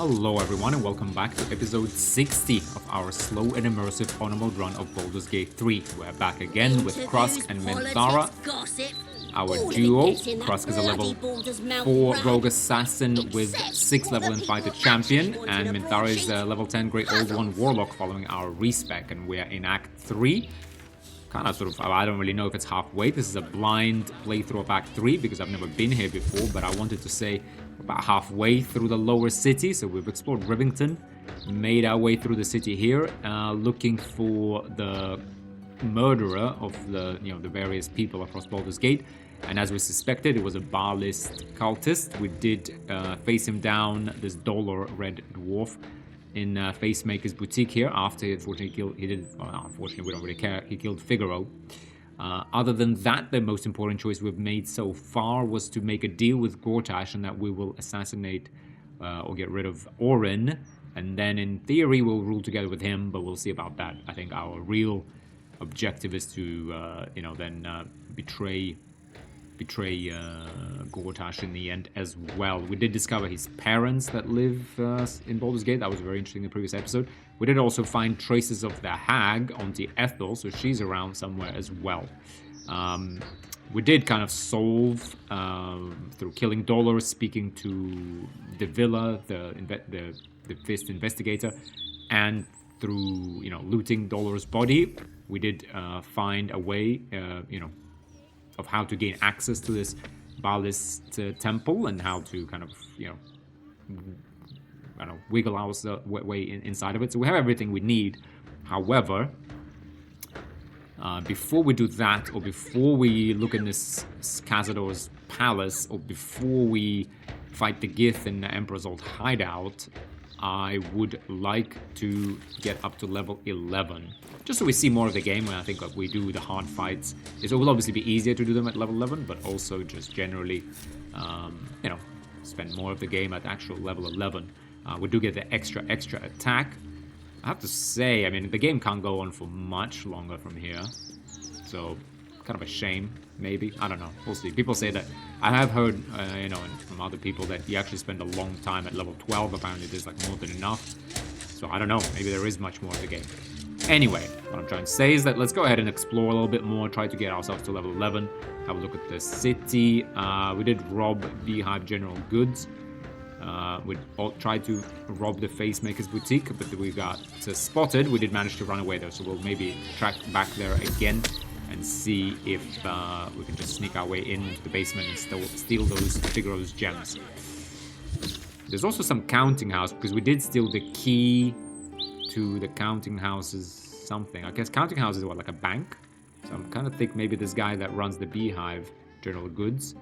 Hello everyone and welcome back to episode 60 of our slow and immersive on mode run of Baldur's Gate 3. We're back again with Krusk and Minthara, our duo. Krusk is a level 4 rogue assassin with 6 level invited champion, and Minthara is a level 10 Great Old One warlock following our respec, and we're in Act 3. I don't really know if it's halfway. This is a blind playthrough of Act 3 because I've never been here before, but I wanted to say about halfway through the lower city. So we've explored Rivington, made our way through the city here, looking for the murderer of the various people across Baldur's Gate. And as we suspected, it was a Barlist cultist. We did face him down, this dollar red dwarf, in Facemaker's boutique here after unfortunately unfortunately we don't really care, he killed Figaro. Other than that, the most important choice we've made so far was to make a deal with Gortash and that we will assassinate or get rid of Orin, and then in theory we'll rule together with him, but we'll see about that. I think our real objective is to betray Gortash in the end as well. We did discover his parents that live in Baldur's Gate. That was very interesting in the previous episode. We did also find traces of the hag, Auntie Ethel, so she's around somewhere as well. We did kind of solve through killing Dollar, speaking to Devilla, the Fist investigator, and through looting Dollar's body. We did find a way, of how to gain access to this Balist temple and how to kind of, wiggle our way inside of it. So we have everything we need. However, before we do that, or before we look in this Cazador's palace, or before we fight the Gith in the Emperor's old hideout, I would like to get up to level 11. Just so we see more of the game. When I think we do the hard fights, it will obviously be easier to do them at level 11, but also just generally, spend more of the game at actual level 11. We do get the extra attack. I have to say, the game can't go on for much longer from here. So, kind of a shame, maybe. I don't know. We'll see. People say that. I have heard, from other people that you actually spend a long time at level 12. Apparently, there's more than enough. So, I don't know. Maybe there is much more of the game. Anyway, what I'm trying to say is that let's go ahead and explore a little bit more, try to get ourselves to level 11, have a look at the city. We did rob Beehive General Goods. We tried to rob the Facemaker's boutique, but we got spotted. We did manage to run away though, so we'll maybe track back there again and see if we can just sneak our way into the basement and steal those Figaro's gems. There's also some counting house, because we did steal the key to the counting house's something. I guess counting house is like a bank? So I'm kind of think maybe this guy that runs the Beehive General Goods,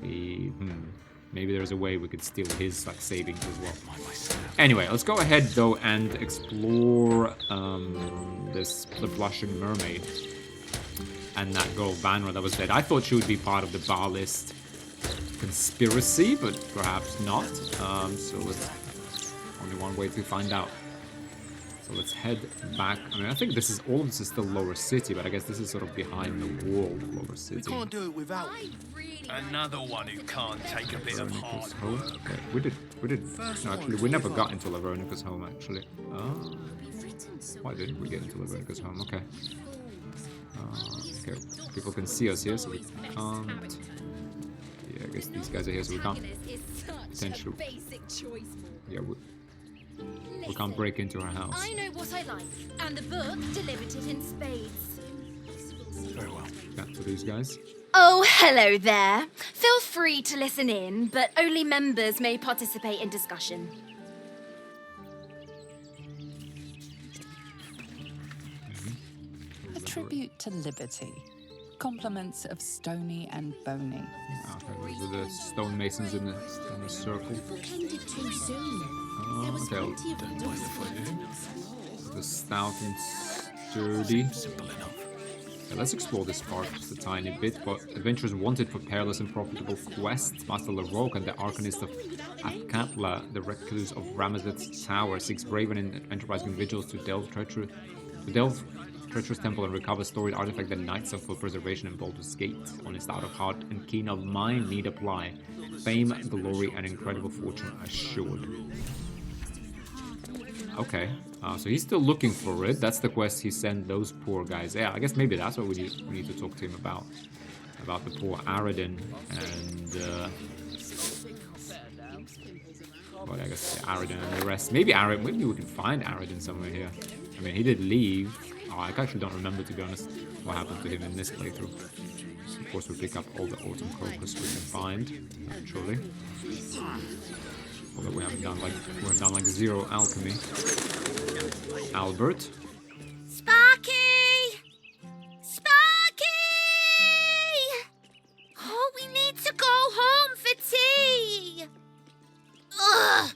maybe there's a way we could steal his savings as well. Anyway, let's go ahead though and explore the blushing mermaid and that girl Vanra that was dead. I thought she would be part of the Barlist conspiracy, but perhaps not. So let's only one way to find out. So let's head back. I think all of this is still Lower City, but I guess this is sort of behind the wall of Lower City. We can't do it without another one who can't take a bit of hard work. Okay, we did. No, actually, we never got into Lavernica's home, actually. Why didn't we get into Lavernica's home? Okay. Okay, people can see us here, so we can't. Yeah, I guess these guys are here, so we can't. Potentially. Yeah, we can't break into her house. I know what I like, and the book delivered it in spades. Very well. Back to these guys. Oh, hello there. Feel free to listen in, but only members may participate in discussion. A tribute to liberty. Compliments of Stony and Boney. Okay, those are the stonemasons in the circle. The book ended too soon. There was Okay, plenty of them. the stout and sturdy. Simple enough. Yeah, let's explore this part just a tiny bit. But adventurers wanted for perilous and profitable quests. Master Larok and the Arcanist of Akatla, the recluse of Ramazet's Tower, seeks brave and enterprising individuals to delve treacherous temple and recover storied artifact that knights of full preservation in Baldur's Gate. On his stout of heart and keen of mind need apply. Fame, glory, and incredible fortune assured. Okay. So he's still looking for it. That's the quest he sent those poor guys. Yeah, I guess maybe that's what we need to talk to him about. About the poor Aradin and well, I guess Aradin and the rest. Maybe we can find Aradin somewhere here. I mean, he did leave. Oh, I actually don't remember, to be honest, what happened to him in this playthrough. So of course, we'll pick up all the autumn crocus we can find, naturally. Although we haven't done like zero alchemy. Albert. Sparky! Sparky! Oh, we need to go home for tea. Ugh!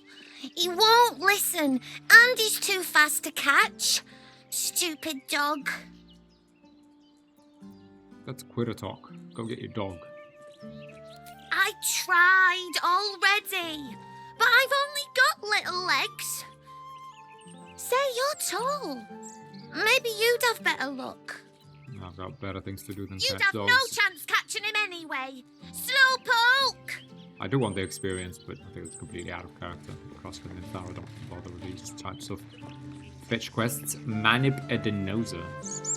He won't listen, and he's too fast to catch. Stupid dog. That's quitter talk. Go get your dog. I tried already, but I've only got little legs. Say you're tall. Maybe you'd have better luck. I've got better things to do than You'd catch have dogs. no chance catching him anyway. Slowpoke! I do want the experience, but I think it's completely out of character. Crossfit and Thara don't bother with these types of fetch quests. Manip Edenosa.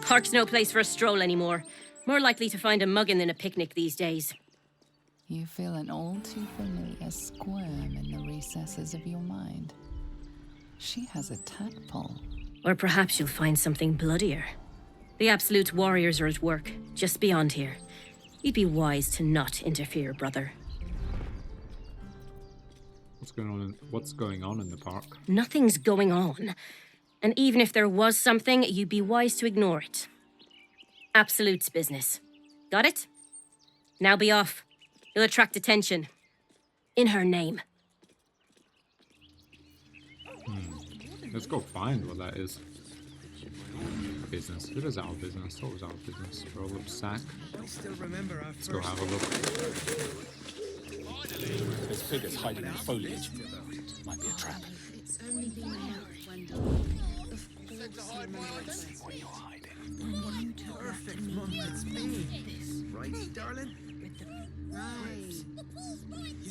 Park's no place for a stroll anymore. More likely to find a muggin than a picnic these days. You feel an all too familiar squirm in the recesses of your mind. She has a tadpole. Or perhaps you'll find something bloodier. The Absolute's warriors are at work, just beyond here. You'd be wise to not interfere, brother. What's going on in the park? Nothing's going on. And even if there was something, you'd be wise to ignore it. Absolute's business. Got it? Now be off. You'll attract attention. In her name. Let's go find what that is. Business. It is our business. What was our business? Roll up sack. Let's go have a look. There's figures hiding in foliage. Might be a trap. It's only been an hour, Wendell. Of course you remember it. Where you're hiding. You took that to me. Right, darling? Right.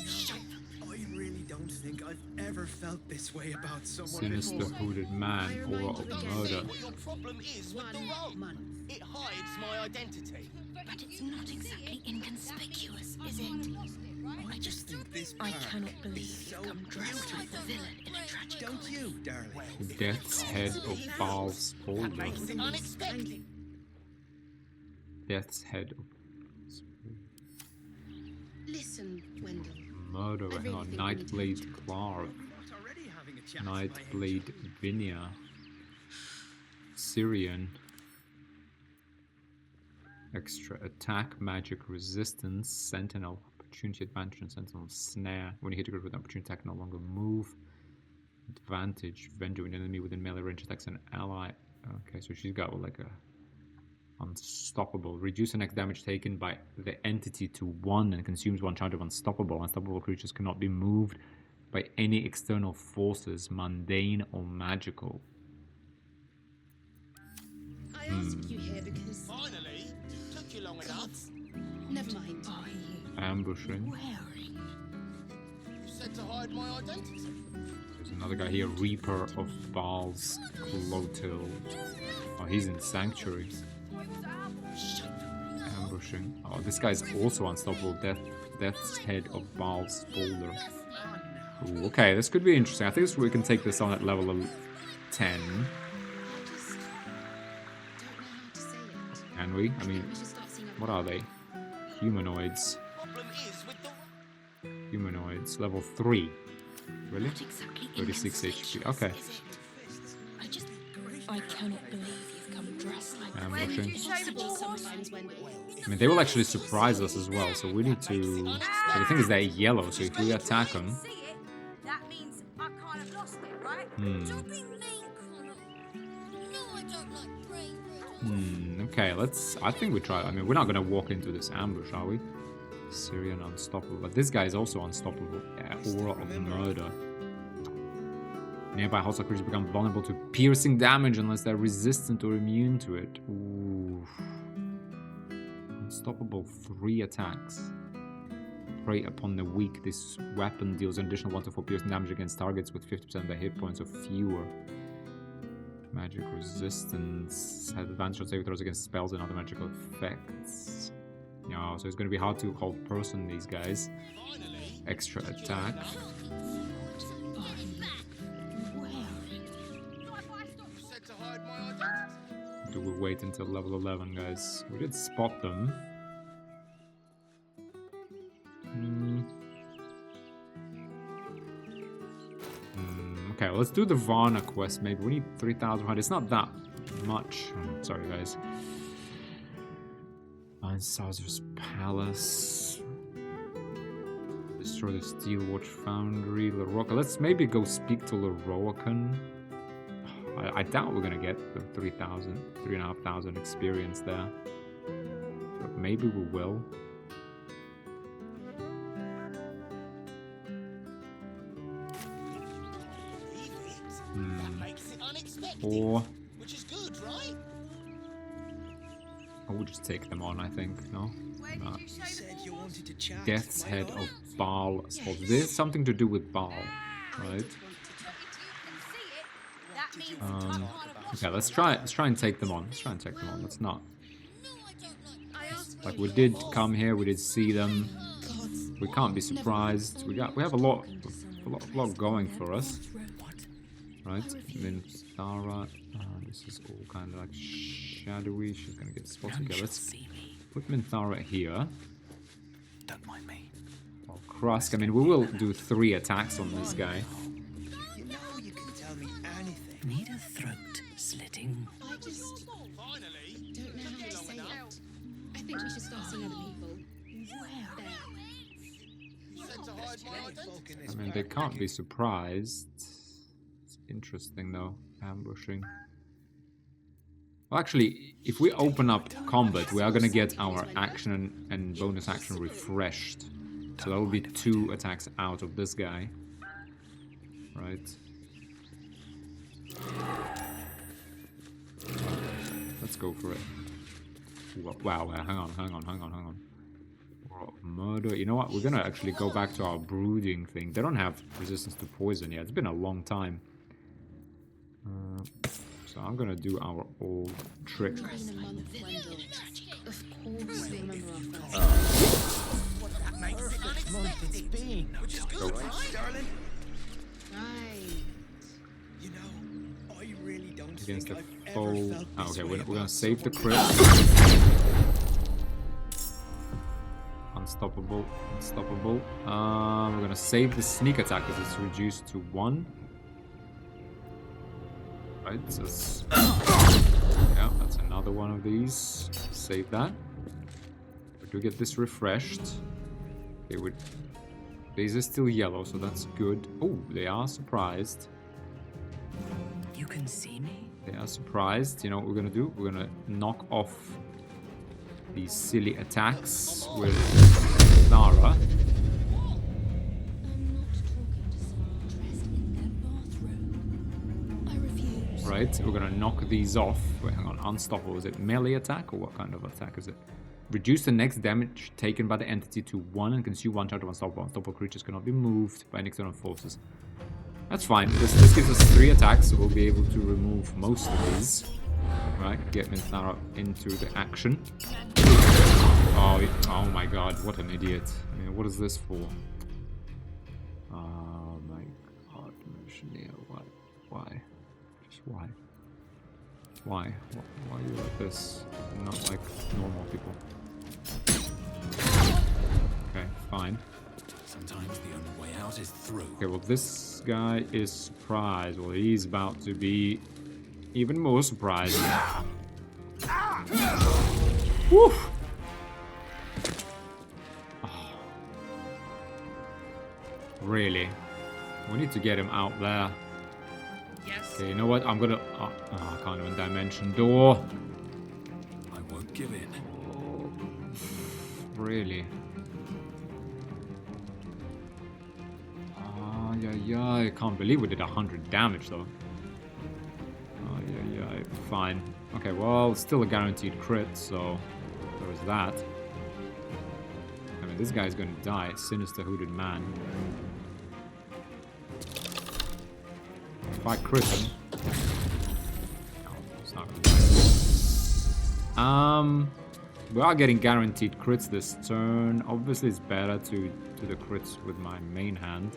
Shut up. I really don't think I've ever felt this way about someone Sinister before. hooded man, aura of murder. What your problem is with the robe. It hides my identity. But it's not exactly inconspicuous, is it? I just think this I part cannot is believe so you've come dressed like the villain in a tragic Don't comedy. you, darling? Death's head of Baal's Baldur. Unexpected. Death's head of Listen, Wendell. murder. I Hang really on. think we need to Nightblade Clark. Not already having a chat with my head. Nightblade Vinia. Syrian. Extra attack, magic resistance, sentinel, opportunity advantage, and sentinel snare. When you hit a group with an opportunity attack, no longer move. Advantage, vendor an enemy within melee range attacks an ally. Okay, so she's got like a unstoppable. Reduce the next damage taken by the entity to 1 and consumes 1 charge of unstoppable. Unstoppable creatures cannot be moved by any external forces, mundane or magical. I asked you here because... Finally, took you long enough. Never mind. Ambushing. You said to hide my identity. There's another guy here, Reaper of Baal's Clotil. Oh, he's in Sanctuary. Ambushing. Oh, this guy's also unstoppable. Death's head of Baal's Boulder. Ooh, okay, this could be interesting. I think we can take this on at level 10. I just don't know how to say it. Can we? I mean, We should start seeing what are they? Humanoids. Problem is with the Humanoids. Level 3. Really? Not exactly 36 HP. inconspicuous, Okay. is it? I cannot believe you've come dressed like that. Ambushing. Possible sometimes, Wendell. I mean, they will actually surprise us as well, so we need to... So the thing is, they're yellow, so if we attack them... That means I kind of lost it, right? Don't be mean, Connor. You know I don't like brain. Okay, let's... I think we try... I mean, we're not going to walk into this ambush, are we? Syrian unstoppable. But this guy is also unstoppable. Aura of murder. Nearby hostile creatures become vulnerable to piercing damage unless they're resistant or immune to it. Ooh. Unstoppable 3 attacks. prey upon the weak. This weapon deals an additional 1 to 4 piercing damage against targets with 50% of their hit points or fewer. Magic resistance. Has advantage on saving throws against spells and other magical effects. Yeah, so it's going to be hard to hold person, these guys. Extra attack. Do we wait until level 11, guys? We did spot them. Okay, let's do the Varna quest maybe. We need 3,000. It's not that much. Sorry, guys. Find Sazer's Palace. Destroy the Steelwatch Foundry. Leroka. Let's maybe go speak to Leroakan. I doubt we're gonna get the 3,500 experience there. But maybe we will. Or I would just take them on, I think. No? No. Death's Head of Baal. So there's something to do with Baal, right? Okay, let's try and take them on. Let's not. Like, we did come here, we did see them. We can't be surprised. We have a lot going for us. Right? Minthara. This is all kind of like shadowy. She's gonna get spotted. Okay, let's put Minthara here. Don't mind me. Oh, Krusk. I mean, we will do 3 attacks on this guy. You know you can tell me anything. Need a throat slitting. I just don't know how to say it. I think we should start seeing other people. I mean, they can't be surprised. It's interesting, though. Ambushing. Well, actually, if we open up combat, we are going to get our action and bonus action refreshed. So that will be 2 attacks out of this guy. Right. Let's go for it. Wow, hang on. Murder. You know what? We're going to actually go back to our brooding thing. They don't have resistance to poison yet. It's been a long time. So I'm gonna do our old trick. Of course, I remember our first. Go. Right. You know, I really don't Against think the I've foe. ever felt Oh, this okay, way we're gonna about save the someone. crit. Unstoppable. We're gonna save the sneak attack because it's reduced to 1. Right, so yeah, that's another one of these. Save that. We do get this refreshed. Okay, these are still yellow, so that's good. Oh, they are surprised. You can see me? They are surprised. You know what we're gonna do? We're gonna knock off these silly attacks with Nara. Right, we're gonna knock these off. Wait, hang on, unstoppable. Is it melee attack or what kind of attack is it? Reduce the next damage taken by the entity to 1 and consume 1 charge of unstoppable. Unstoppable creatures cannot be moved by any external forces. That's fine. This gives us 3 attacks, so we'll be able to remove most of these. Right, get Minthara into the action. Oh my god, what an idiot. I mean, what is this for? Oh my god, Mercenary, why? Why? Why are you like this? Not like normal people. Okay, fine. Sometimes the only way out is through. Okay, well this guy is surprised. Well, he's about to be even more surprised. Woo! Oh. Really? We need to get him out there. Okay, you know what? I'm gonna... I can't even dimension door. I won't give in. Oh, really? Yeah, I can't believe we did 100 damage though. Yeah, fine. Okay, well, still a guaranteed crit, so there is that. I mean, And this guy's gonna die. Sinister Hooded Man. If I crit him... No, it's not gonna die. We are getting guaranteed crits this turn. Obviously, it's better to do the crits with my main hand.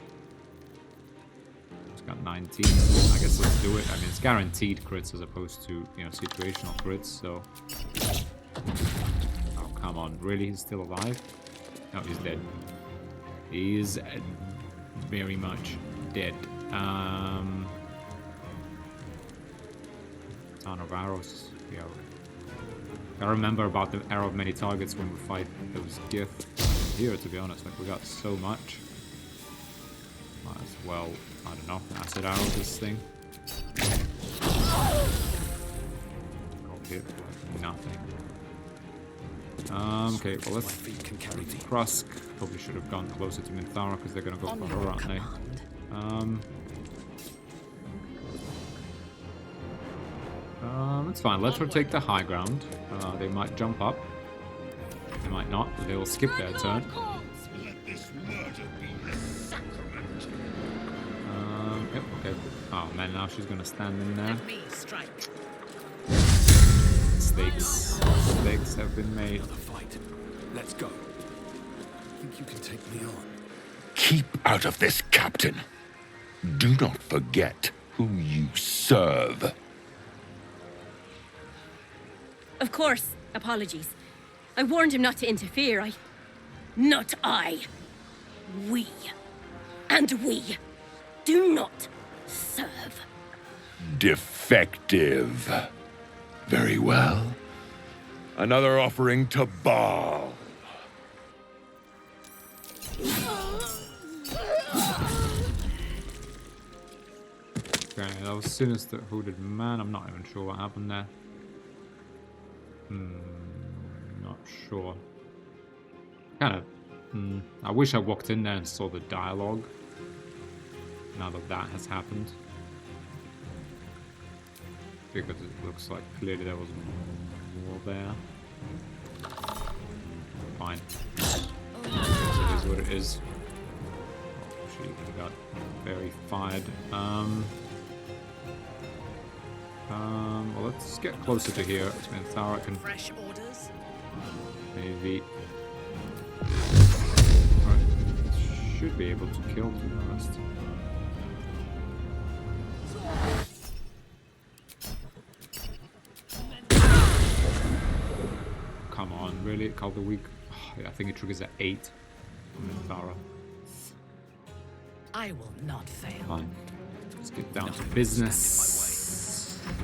It's got 19. I guess let's do it. I mean, it's guaranteed crits as opposed to, you know, situational crits, so... Oh, come on. Really? He's still alive? No, he's dead. He's very much dead. Ton of arrows. Yeah. I remember about the arrow of many targets when we fight those gifts here, to be honest. Like, we got so much. Might as well, I don't know, acid arrow this thing. Got hit like nothing. Okay, well, let's Krusk. Probably should have gone closer to Minthara because they're gonna go for her, aren't they? It's fine. Let her take the high ground. They might jump up. They might not. But they will skip their turn. Yep, okay. Oh man, now she's gonna stand in there. Mistakes have been made. Let's go. Think you can take me on? Keep out of this, Captain. Do not forget who you serve. Of course, apologies. I warned him not to interfere. Not I. We. And we do not serve. Defective. Very well. Another offering to Baal. Okay, that was Sinister Hooded Man. I'm not even sure what happened there. Not sure. Kind of. I wish I walked in there and saw the dialogue. Now that that has happened. Because it looks like clearly there was more there. Fine. It is what it is. Oh, she got very fired. Well, let's get closer to here. Minthara can maybe should be able to kill, to be honest. Come on, really? Call the weak. Oh, yeah, I think it triggers at 8 on Minthara. I will not fail. Fine. Let's get down to business.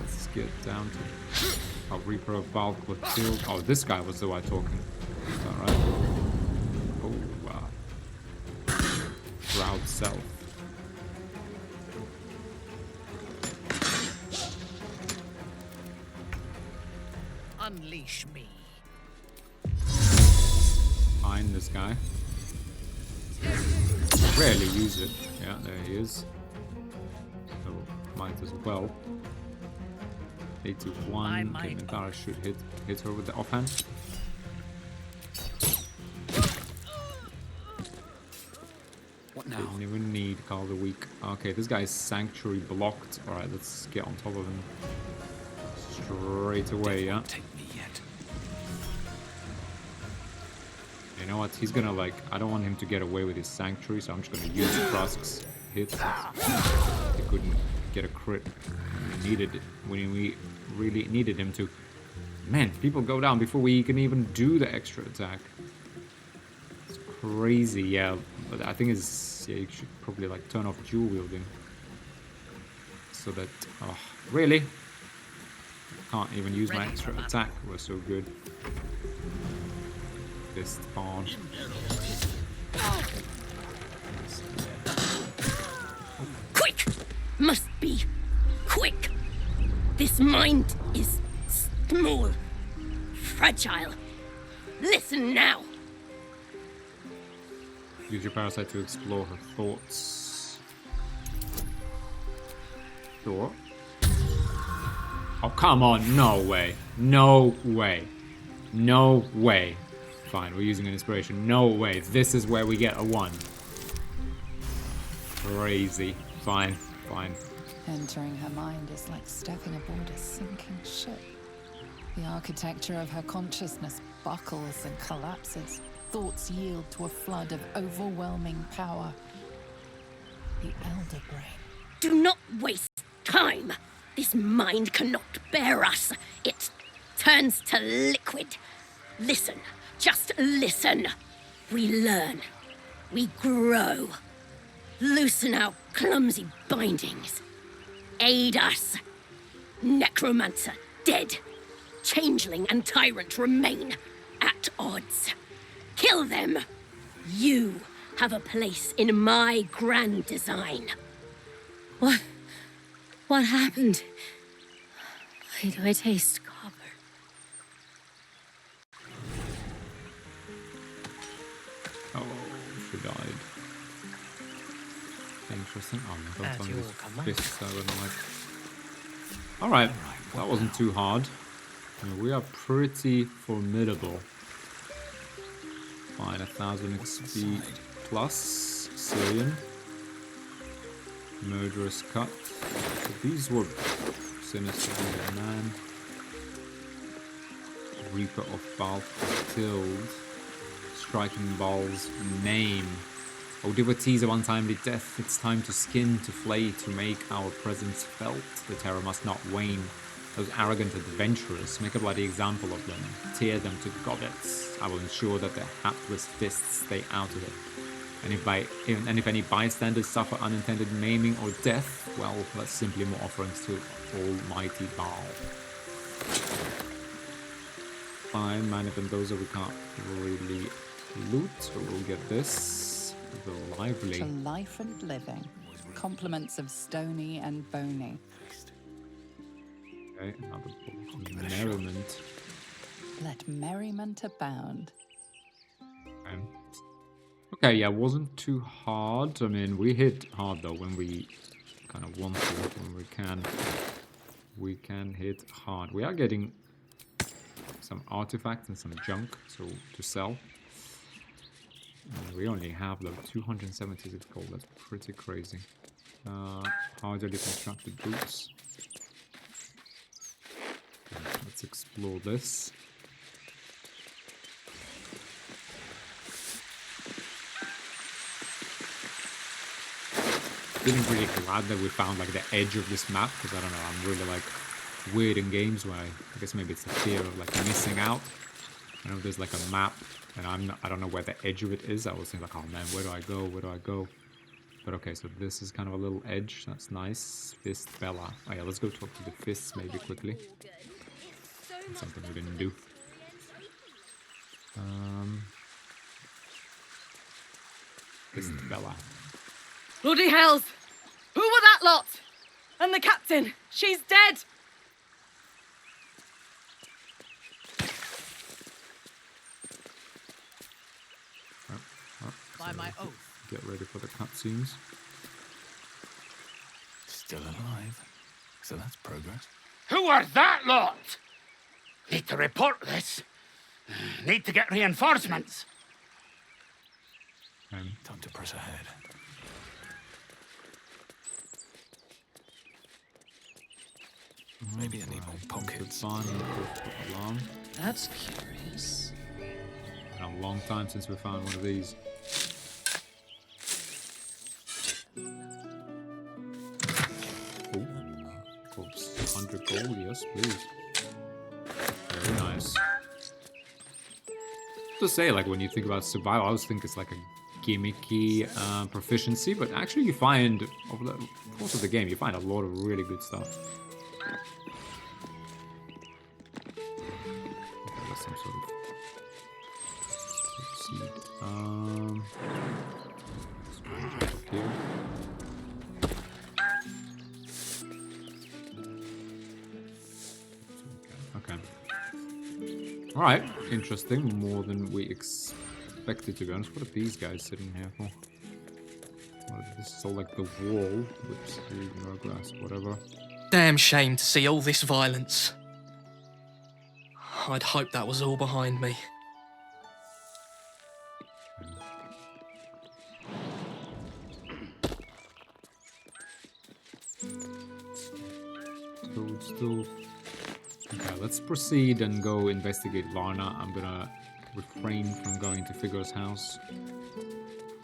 Let's get down to... Oh, Reaper of Baldur was killed. Oh, this guy was the one talking. Is that right? Oh, wow. Proud self. Unleash me. Find this guy. Rarely use it. Yeah, there he is. So, might as well. 8 to 1. Okay, Minthara should hit her with the offhand. What now? Didn't even need Call the Weak. Okay, this guy's Sanctuary blocked. Alright, let's get on top of him. Straight away, yeah? Take me yet. You know what? He's gonna like... I don't want him to get away with his Sanctuary, so I'm just gonna use Krusk's hit. He couldn't get a crit. We needed it when we really needed him to. Man, people go down before we can even do the extra attack. It's crazy, yeah. But I think it's... Yeah, you should probably like turn off dual wielding. So that... Oh, really? Can't even use my extra attack. We're so good. Fist pawn. Quick! Must be quick! This mind is small, fragile. Listen now! Use your parasite to explore her thoughts. Sure. Oh, come on. No way. No way. No way. fine. We're using an inspiration. No way. This is where we get a 1. Crazy. Fine. Fine. Entering her mind is like stepping aboard a sinking ship. The architecture of her consciousness buckles and collapses. Thoughts yield to a flood of overwhelming power. The Elder Brain. Do not waste time. This mind cannot bear us. It turns to liquid. Listen. Just listen. We learn. We grow. Loosen our clumsy bindings. Aid us. Necromancer dead. Changeling and tyrant remain at odds. Kill them. You have a place in my grand design. What happened? Why do I taste copper? Oh, she died. Interesting. Oh, no, don't tell me this fist I wouldn't like. Alright, that wasn't too hard. We are pretty formidable. Fine, 1000 XP plus. Syrian. Murderous cut. So these were sinister man. Reaper of Baldur killed. Striking balls. Name. O devotees of untimely death, it's time to skin, to flay, to make our presence felt. The terror must not wane. Those arrogant adventurers, make a bloody example of them. Tear them to gobbets. I will ensure that their hapless fists stay out of it. And if any bystanders suffer unintended maiming or death, well, that's simply more offerings to Almighty Baal. Fine, man, even those that we can't really loot, so we'll get this. The lively. To life and living. Compliments of stony and bony. Okay, another book. Merriment. Let merriment abound. Okay, yeah, wasn't too hard. I mean, we hit hard though when we kind of want to, when we can. We can hit hard. We are getting some artifacts and some junk, so to sell. And we only have like 276 gold. That's pretty crazy. Hardly constructed boots. Let's explore this. Feeling really glad that we found like the edge of this map, because I don't know, I'm really like weird in games where I guess maybe it's the fear of like missing out. I know there's like a map and I don't know where the edge of it is. I was thinking like, oh man, where do I go? Where do I go? But okay, so this is kind of a little edge. That's nice. Fist Bella. Oh yeah, let's go talk to the fists maybe quickly. That's something we didn't do. Fist Bella. Bloody hells! Who were that lot? And the captain? She's dead! By my oath. Get ready for the cutscenes. Still alive. So that's progress. Who are that lot? Need to report this. Need to get reinforcements. Time to press ahead. Maybe I need more pockets. Alarm. That's curious. Been a long time since we found one of these. Oh, oops, 100 gold, yes, please. Very nice. To say, like, when you think about survival, I always think it's like a gimmicky proficiency, but actually you find, over the course of the game, you find a lot of really good stuff. Some sort of seed. Here. Okay. All right. Interesting. More than we expected, to be honest. What are these guys sitting here for? This is all like the wall with seed, no glass, whatever. Damn shame to see all this violence. I'd hoped that was all behind me. Toadstool. Okay, let's proceed and go investigate Varna. I'm gonna refrain from going to Figure's house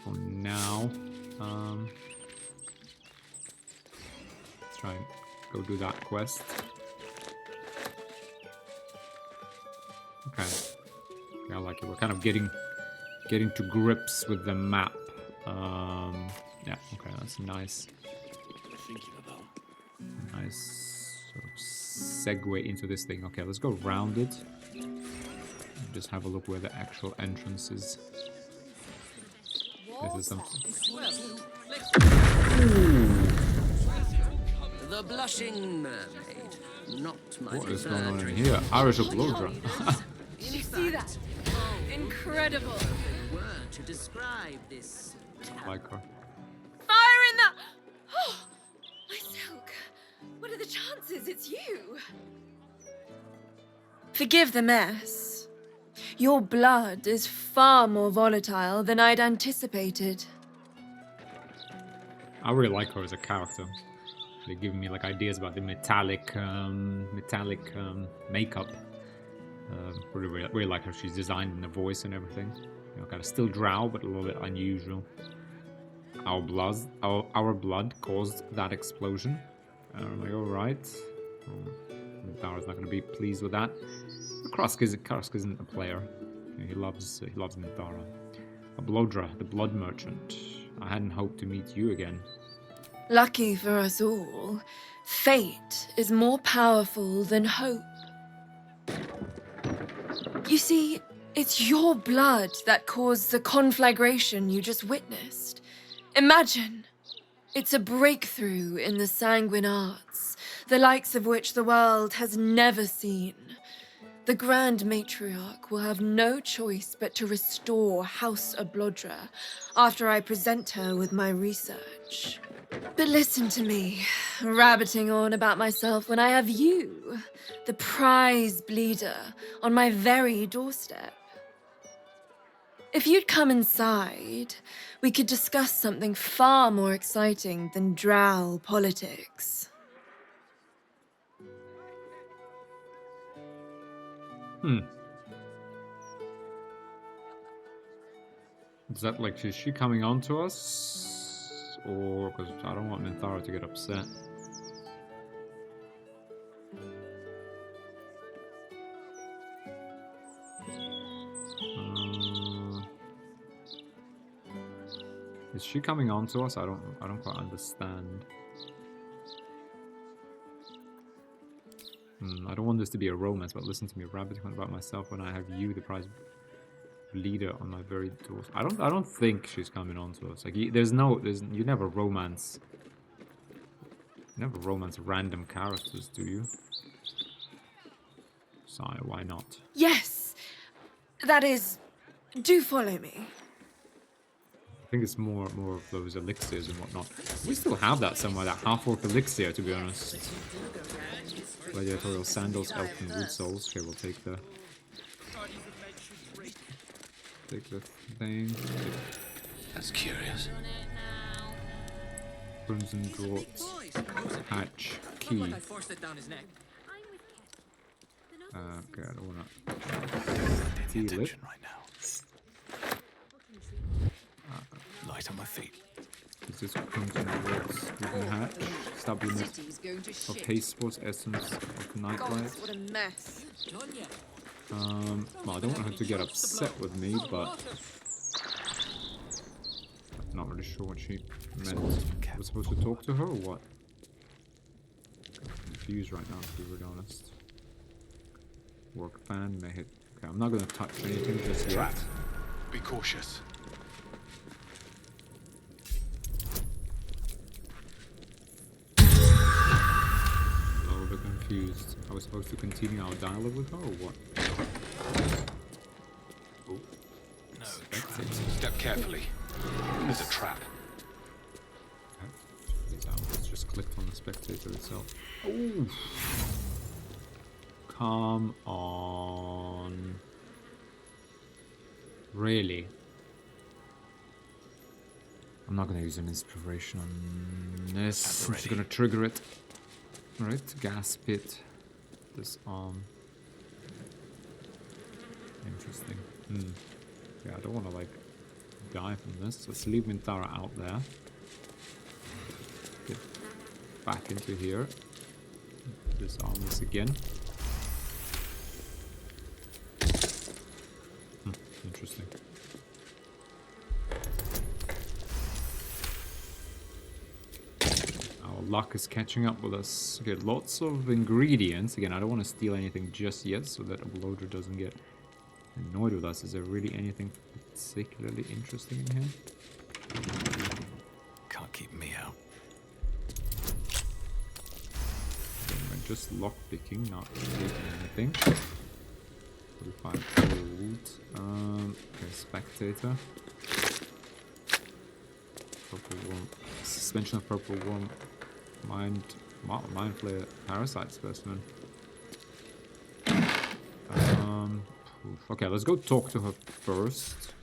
for now. Let's try and go do that quest. Okay. Yeah, I like it. We're kind of getting to grips with the map. Yeah, okay, that's nice. Nice sort of segue into this thing. Okay, let's go round it. And just have a look where the actual entrance is. This is something. The blushing mermaid. Not my What is going on in here? Irish of Baldur. Did you see that? Incredible. Word to describe this. Like her. Fire in the... Oh, my silk. What are the chances it's you? Forgive the mess. Your blood is far more volatile than I'd anticipated. I really like her as a character. They're giving me like ideas about the metallic makeup. Really like how she's designed in the voice and everything. You know, kind of still drow, but a little bit unusual. Our blood caused that explosion. Am I alright? Dara's not going to be pleased with that. Krusk isn't a player. He loves Mithara. Baldur, the blood merchant. I hadn't hoped to meet you again. Lucky for us all, fate is more powerful than hope. You see, it's your blood that caused the conflagration you just witnessed. Imagine, it's a breakthrough in the sanguine arts, the likes of which the world has never seen. The Grand Matriarch will have no choice but to restore House Ablodra after I present her with my research. But listen to me, rabbiting on about myself when I have you, the prize bleeder, on my very doorstep. If you'd come inside, we could discuss something far more exciting than drow politics. Is that like, is she coming on to us? Or, because I don't want Mithara to get upset. Is she coming on to us? I don't quite understand. I don't want this to be a romance, but listen to me rabbiting on about myself when I have you, the prize leader, on my very doors. I don't think she's coming on to us. Like, you never romance. You never romance random characters, do you? Sire, why not? Yes, that is, do follow me. I think it's more of those elixirs and whatnot. We still have that somewhere, that half-orc elixir, to be honest. Gladiatorial sandals, elf and wood souls. Okay, we'll take the thing. That's curious. Crimson draughts. Hatch. Key. Okay, I don't wanna. Key lit. Right now. Light on my feet. Is this crimson draughts? Wooden hatch. Stub unit of haste sports essence of nightlight. What a mess. Well, I don't want her to get upset with me, but I'm not really sure what she meant. Was supposed to talk to her or what? I'm confused right now, to be really honest. Work fan may hit. Okay, I'm not gonna touch anything just yet. Be cautious. Confused. I was supposed to continue our dialogue with her or what? Oh. No, step carefully. There's a trap. Okay. It's just clicked on the spectator itself. Oh. Come on. Really? I'm not gonna use an inspiration on this. I'm just gonna trigger it. Right, gas pit. Disarm. Interesting. Yeah, I don't want to like die from this. Let's leave Minthara out there. Get back into here. Disarm this again. Interesting. Our luck is catching up with us. Okay, lots of ingredients. Again, I don't want to steal anything just yet so that a Baldur doesn't get annoyed with us. Is there really anything particularly interesting in here? Can't keep me out. We're just lockpicking, not taking anything. 45 gold. Okay, spectator. Purple worm. Suspension of purple worm. Mind flayer. Parasite specimen. Okay, let's go talk to her first.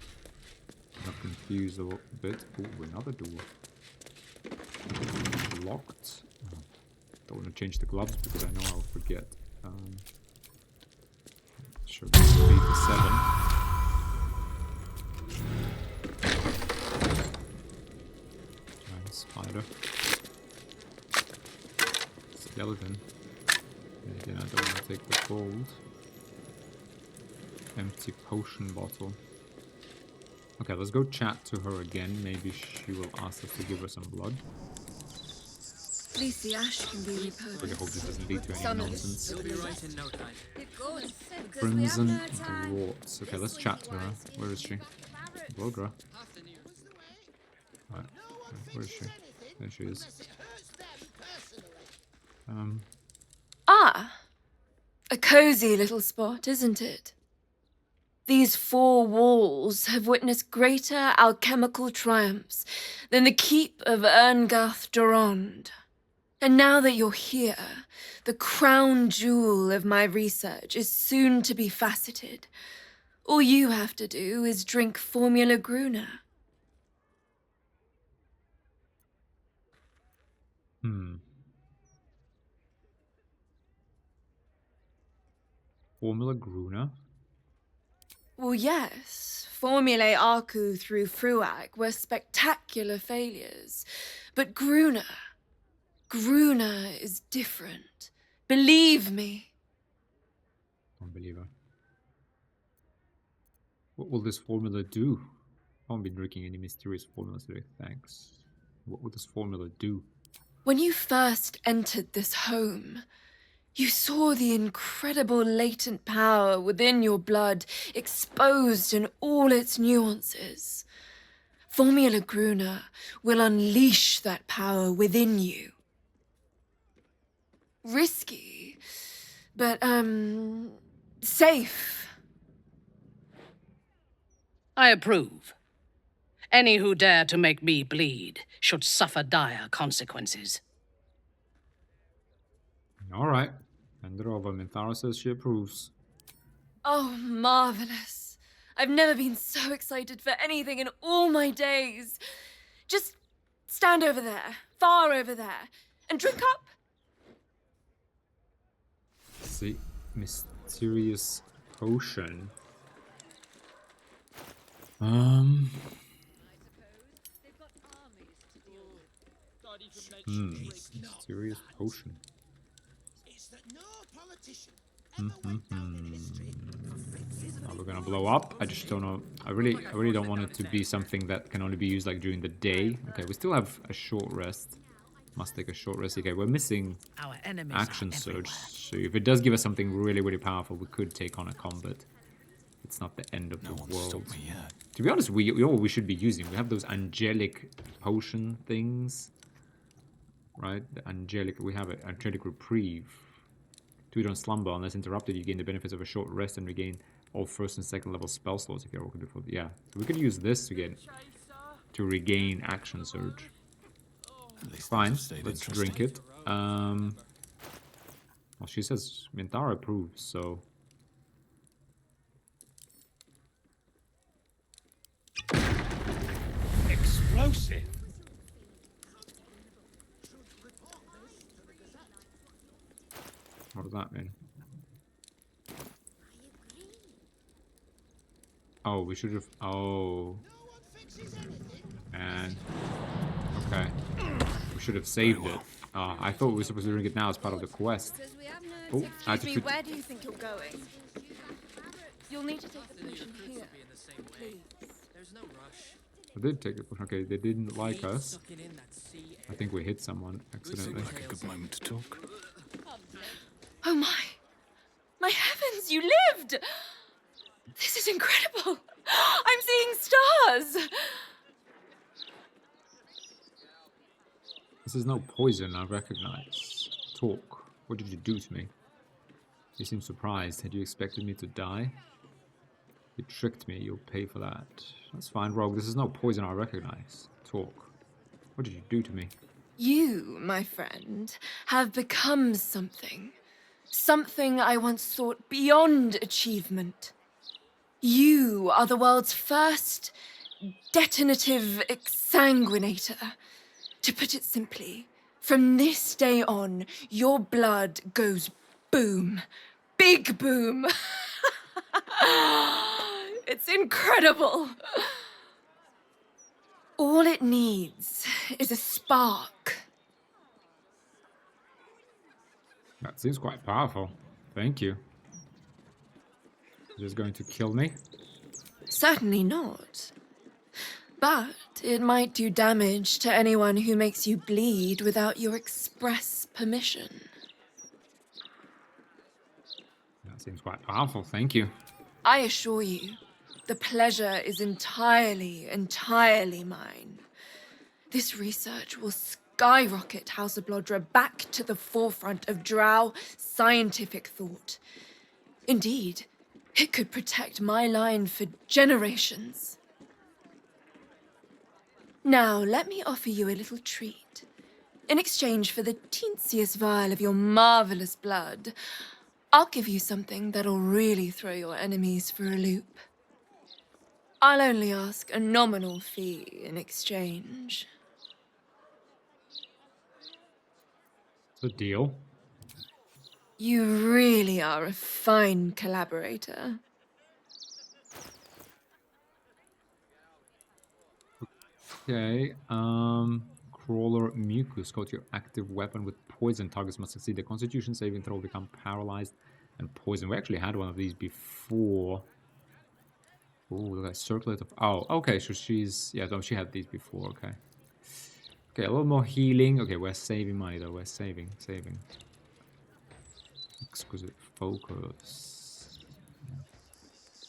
I'm confused a little bit. Ooh, another door. Locked. Don't want to change the gloves because I know I'll forget. Sure, 3 to 7. Giant spider. Skeleton. And again, I don't want to take the gold. Empty potion bottle. Okay, let's go chat to her again. Maybe she will ask us to give her some blood. At least the ash can be repurposed. Really hope this doesn't lead to any nonsense. You'll be right in no time. Good. Crimson Dwarfs. Okay, let's chat to her. Where is she? Baldur. Right. Where is she? There she is. A cozy little spot, isn't it? These 4 walls have witnessed greater alchemical triumphs than the keep of Erngath Durand. And now that you're here, the crown jewel of my research is soon to be faceted. All you have to do is drink Formula Gruner. Formula Gruner? Well, yes. Formulae Arku through Fruag were spectacular failures. But Gruner is different. Believe me. Don't believe her. What will this formula do? I haven't been drinking any mysterious formulas today, thanks. What will this formula do? When you first entered this home, you saw the incredible latent power within your blood exposed in all its nuances. Formula Gruner will unleash that power within you. Risky, but, safe. I approve. Any who dare to make me bleed should suffer dire consequences. Alright. Hand it over. Minthara says she approves. Oh, marvelous. I've never been so excited for anything in all my days. Just stand over there, far over there, and drink up. See, mysterious potion. Mysterious potion. Are we gonna blow up? I just don't know. I really don't want it to be something that can only be used like during the day. Okay, we still have a short rest. Must take a short rest. Okay, we're missing action surge. So if it does give us something really, really powerful, we could take on a combat. It's not the end of the world. To be honest, we should be using. We have those angelic potion things, right? The angelic. We have an angelic reprieve. 2 don't slumber unless interrupted. You gain the benefits of a short rest and regain all 1st and 2nd level spell slots if you're working before. Yeah, so we could use this to regain action surge. Fine, let's drink it. Well, she says Minthara approves, so. Explosive. What does that mean? Oh, we should have... Oh. And... Okay. We should have saved it. I thought we were supposed to bring it now as part of the quest. Oh, I Excuse me, where do you think you're going? You'll need to take the potion here, please. There's no rush. I did take it. Okay, they didn't like us. I think we hit someone accidentally. Like a good moment to talk. Oh my! My heavens, you lived! This is incredible! I'm seeing stars! This is no poison I recognize. Talk. What did you do to me? You seem surprised. Had you expected me to die? You tricked me. You'll pay for that. That's fine, Rogue. This is no poison I recognize. Talk. What did you do to me? You, my friend, have become something. Something I once thought beyond achievement. You are the world's first detonative exsanguinator. To put it simply, from this day on, your blood goes boom. Big boom. It's incredible. All it needs is a spark. That seems quite powerful. Thank you. Is this going to kill me? Certainly not. But it might do damage to anyone who makes you bleed without your express permission. That seems quite powerful. Thank you. I assure you, the pleasure is entirely mine. This research will skyrocket House of Blodra back to the forefront of Drow scientific thought. Indeed, it could protect my line for generations. Now, let me offer you a little treat. In exchange for the teensiest vial of your marvelous blood, I'll give you something that'll really throw your enemies for a loop. I'll only ask a nominal fee in exchange. The deal. You really are a fine collaborator. Okay, Crawler Mucus. Got your active weapon with poison. Targets must succeed the Constitution saving throw, become paralyzed and poisoned. We actually had one of these before. Oh, look at that circlet of... Oh, okay, so she's... Yeah, no, she had these before, okay. Okay, a little more healing. Okay, we're saving money though, we're saving. Exquisite focus.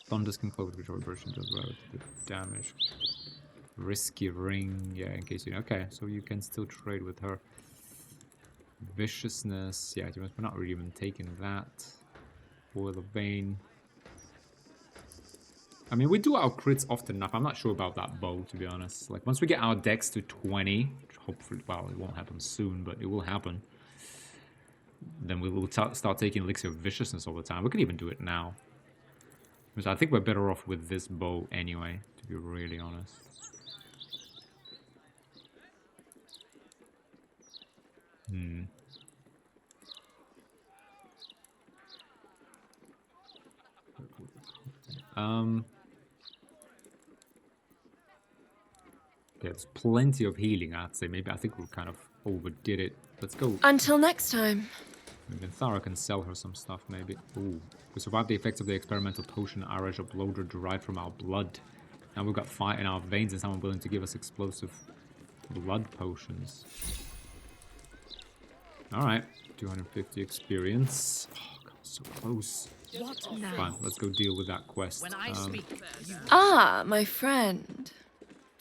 Thunderskin cloak, which version does relative damage. Risky ring, yeah, in case you know. Okay, so you can still trade with her. Viciousness, yeah, we're not really even taking that. Boil of Vein. I mean, we do our crits often enough. I'm not sure about that bow, to be honest. Like, once we get our dex to 20, which hopefully, well, it won't happen soon, but it will happen. Then we will start taking Elixir of Viciousness all the time. We could even do it now. Because I think we're better off with this bow anyway, to be really honest. There's plenty of healing, I'd say. Maybe I think we kind of overdid it. Let's go. Until next time. Maybe Thara can sell her some stuff, maybe. Ooh. We survived the effects of the experimental potion Arash of Baldur derived from our blood. Now we've got fire in our veins and someone willing to give us explosive blood potions. Alright. 250 experience. Oh, God, so close. What now? Fine, let's go deal with that quest. When I speak, Ah, my friend.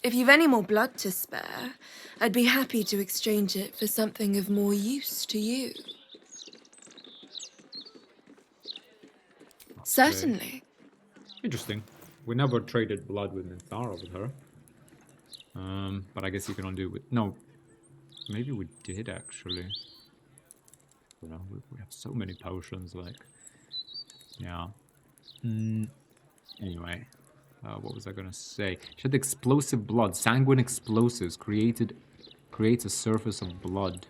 If you've any more blood to spare, I'd be happy to exchange it for something of more use to you. Certainly. Interesting. We never traded blood with Minthara with her. But I guess you can only do it with... No. Maybe we did, actually. You know, we have so many potions, like... Yeah. Anyway. What was I gonna say? She had explosive blood. Sanguine explosives creates a surface of blood.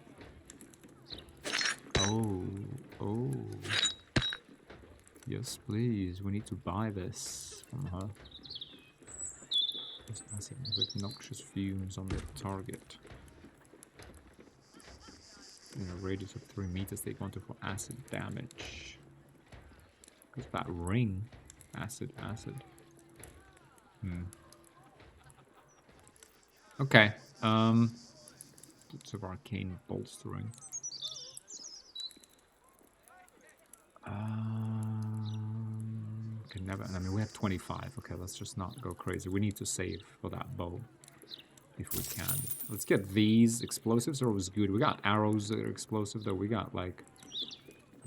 Oh. Yes, please. We need to buy this from her. Just acid with noxious fumes on the target. In a radius of 3 meters, take 1 to 4 acid damage. What's that ring? Acid. Okay. Boots of arcane bolstering. Okay, never. I mean, we have 25. Okay, let's just not go crazy. We need to save for that bow if we can. Let's get these. Explosives are always good. We got arrows that are explosive, though. We got like,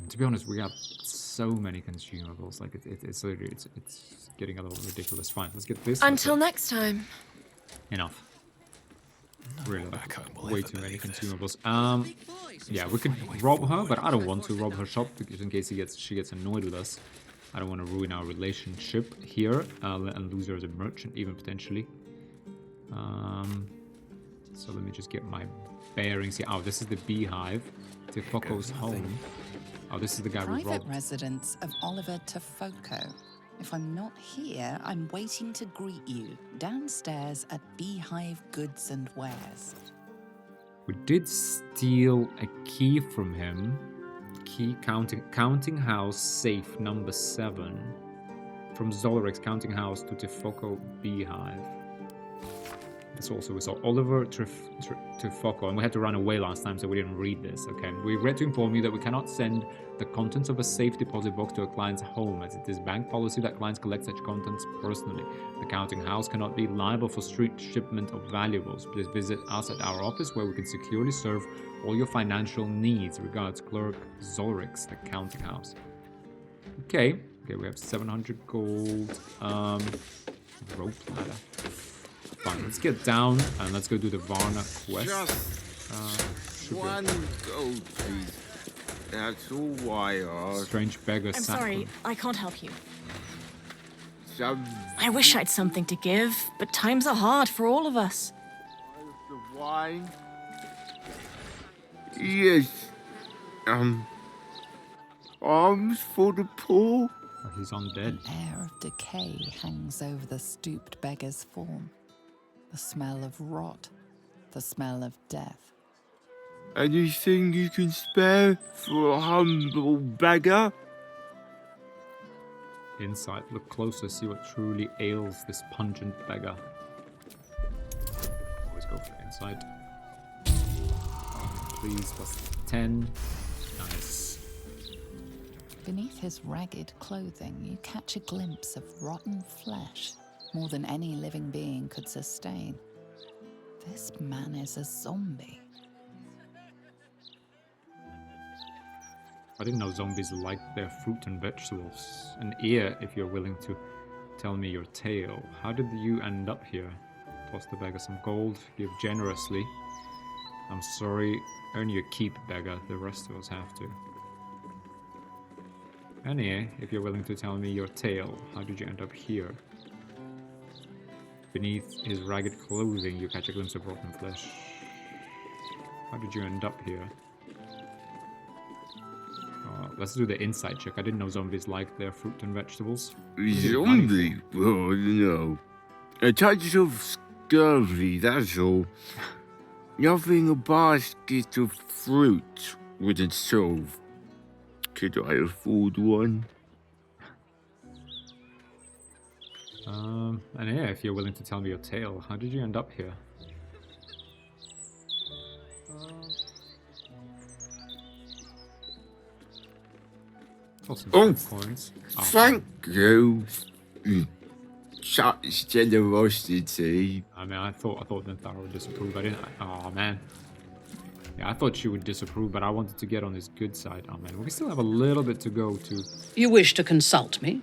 to be honest, we got so many consumables. Like it's literally it's getting a little ridiculous. Fine, let's get this. Until next time. Enough. Really, way too many consumables. Yeah, we could rob her, but I don't want to rob her shop because in case she gets annoyed with us, I don't want to ruin our relationship here and lose her as a merchant, even potentially. So let me just get my bearings here. Oh, this is the beehive. Tifoco's home. Oh, this is the guy we robbed. Private residence of Oliver Tifoco. If I'm not here, I'm waiting to greet you downstairs at Beehive Goods and Wares. We did steal a key from him. Key counting house safe number 7 from Zolric's counting house to Tifoco Beehive. That's also we saw Oliver Tifoco, and we had to run away last time, so we didn't read this. Okay, we regret to inform you that we cannot send the contents of a safe deposit box to a client's home, as it is bank policy that clients collect such contents personally. The counting house cannot be liable for street shipment of valuables. Please visit us at our office where we can securely serve all your financial needs. Regards, Clerk Zolrix, the counting house. Okay, we have 700 gold. Rope ladder. Fine, let's get down and let's go do the Varna quest. Just one gold piece. That's all I ask. Strange beggar. I'm sorry, I can't help you. Some I wish I'd something to give, but times are hard for all of us. the wine. Yes. Arms for the poor. Oh, he's undead. An air of decay hangs over the stooped beggar's form. The smell of rot, the smell of death. Anything you can spare for a humble beggar? Insight. Look closer, see what truly ails this pungent beggar. Always go for insight. Please, plus 10. Nice. Beneath his ragged clothing, you catch a glimpse of rotten flesh, more than any living being could sustain. This man is a zombie. I didn't know zombies liked their fruit and vegetables. An ear, if you're willing to tell me your tale. How did you end up here? Toss the beggar some gold, give generously. I'm sorry, earn your keep, beggar. The rest of us have to. An ear, if you're willing to tell me your tale. How did you end up here? Beneath his ragged clothing, you catch a glimpse of rotten flesh. How did you end up here? Let's do the insight check. I didn't know zombies liked their fruit and vegetables. Zombie? Oh no. A touch of scurvy, that's all. Nothing a basket of fruit wouldn't solve. Could I afford one? And yeah, if you're willing to tell me your tale, how did you end up here? Oh, coins. Thank you. Such generosity. I mean, I thought Nithara would disapprove. I didn't. Oh man. Yeah, I thought she would disapprove, but I wanted to get on his good side. Oh man, we still have a little bit to go to. You wish to consult me?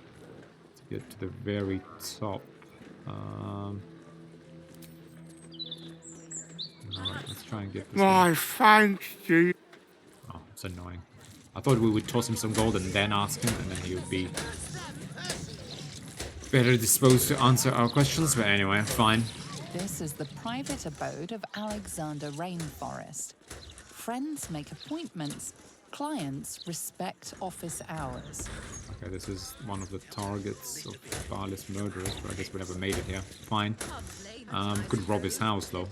To get to the very top. Alright, let's try and get this. Why, thank you. Oh, it's annoying. I thought we would toss him some gold and then ask him, and then he would be better disposed to answer our questions, but anyway, fine. This is the private abode of Alexander Rainforest. Friends make appointments, clients respect office hours. Okay, this is one of the targets of Barley's murderers, but I guess we never made it here. Fine. Could rob his house, though.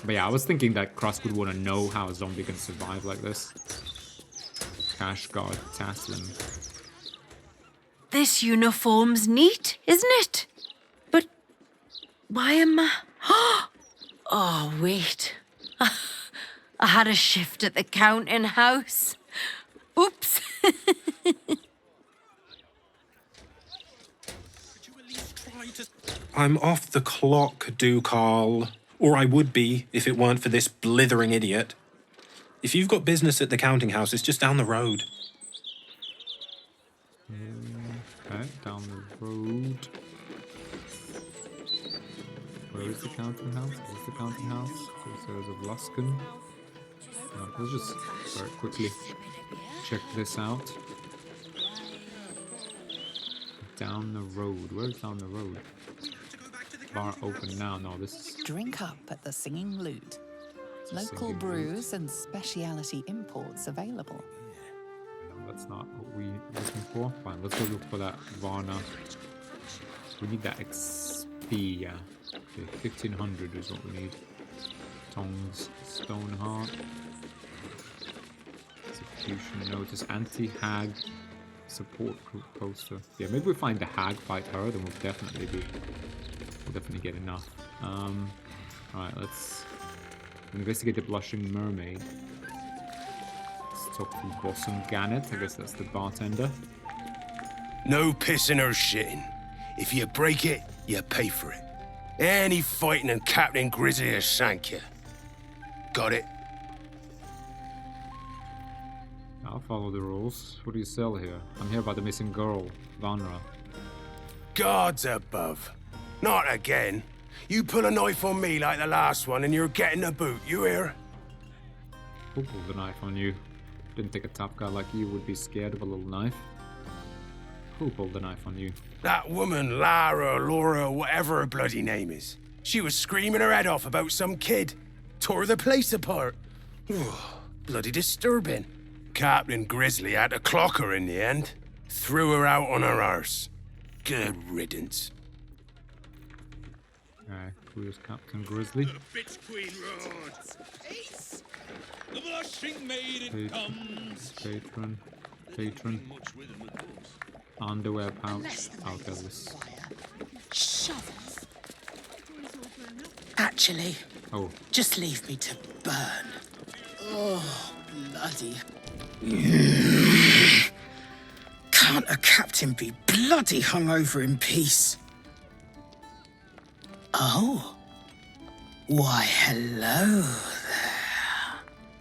But yeah, I was thinking that Crust would want to know how a zombie can survive like this. Cash guard, Taslin. This uniform's neat, isn't it? But why am I... Oh, wait. I had a shift at the counting house. Oops. I'm off the clock, Ducal. Or I would be if it weren't for this blithering idiot. If you've got business at the counting house, it's just down the road. Okay, down the road. Where is the counting house? Is the counting house? There's of Luskin. Let's just very quickly check this out. Down the road. Where's down the road? Bar open now. No, this is... Drink up at the Singing Lute. Local brews and specialty imports available. No, that's not what we're looking for. Fine, let's go look for that Varna. We need that XP, yeah. Okay, 1500 is what we need. Tongs, Stone Heart. Execution notice, anti-hag support group poster. Yeah, maybe we find the hag, fight her, then we'll definitely get enough. Alright, let's investigate the Blushing Mermaid. Let's talk to Bossum Gannet. I guess that's the bartender. No pissing or shitting. If you break it, you pay for it. Any fighting and Captain Grizzly will shank you. Got it? I'll follow the rules. What do you sell here? I'm here by the missing girl, Vanra. Gods above. Not again. You pull a knife on me like the last one and you're getting a boot, you hear? Who pulled the knife on you? Didn't think a tough guy like you would be scared of a little knife. Who pulled the knife on you? That woman, Laura, whatever her bloody name is. She was screaming her head off about some kid. Tore the place apart. Bloody disturbing. Captain Grizzly had to clock her in the end. Threw her out on her arse. Good riddance. Alright, who's Captain Grizzly? The bitch queen roads. Ace! The blushing maiden comes. Patron. Underwear pouch. I'll get this. Shovels. Actually, just leave me to burn. Oh, bloody. Can't a captain be bloody hungover in peace? Oh. Why, hello there.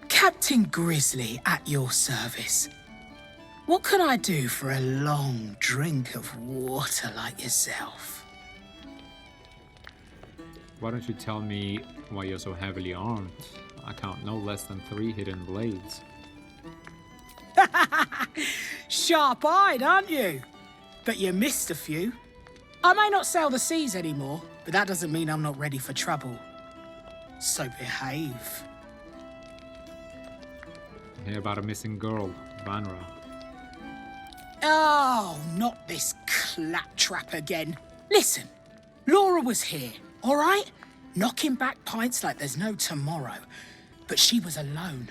Captain Grizzly at your service. What can I do for a long drink of water like yourself? Why don't you tell me why you're so heavily armed? I count no less than 3 hidden blades. Sharp-eyed, aren't you? But you missed a few. I may not sail the seas anymore, but that doesn't mean I'm not ready for trouble. So behave. I hear about a missing girl, Vanra. Oh, not this claptrap again. Listen, Laura was here, all right? Knocking back pints like there's no tomorrow. But she was alone.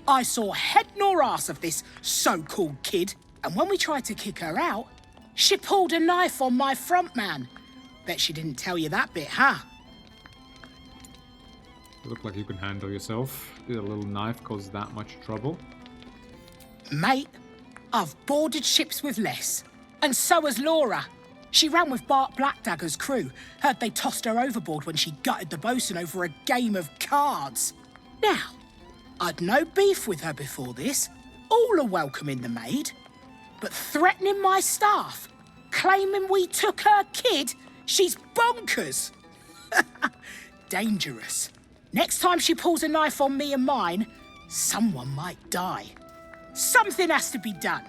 I saw head nor ass of this so-called kid, and when we tried to kick her out, she pulled a knife on my front man. Bet she didn't tell you that bit, huh? You look like you can handle yourself. Did a little knife cause that much trouble? Mate, I've boarded ships with less. And so has Laura. She ran with Bart Blackdagger's crew. Heard they tossed her overboard when she gutted the bosun over a game of cards. Now, I'd no beef with her before this. All are welcome in the maid. But threatening my staff, claiming we took her kid, she's bonkers. Dangerous. Next time she pulls a knife on me and mine, someone might die. Something has to be done.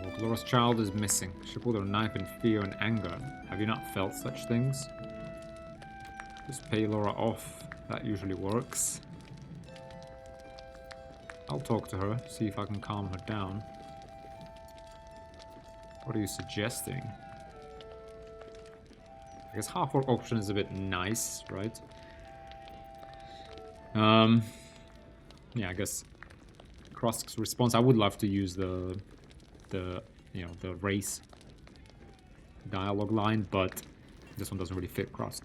Well, Laura's child is missing. She pulled her knife in fear and anger. Have you not felt such things? Just pay Laura off. That usually works. I'll talk to her, see if I can calm her down. What are you suggesting? I guess half-orc option is a bit nice, right? Yeah, I guess Krosk's response. I would love to use the you know, the race dialogue line, but this one doesn't really fit Krosk.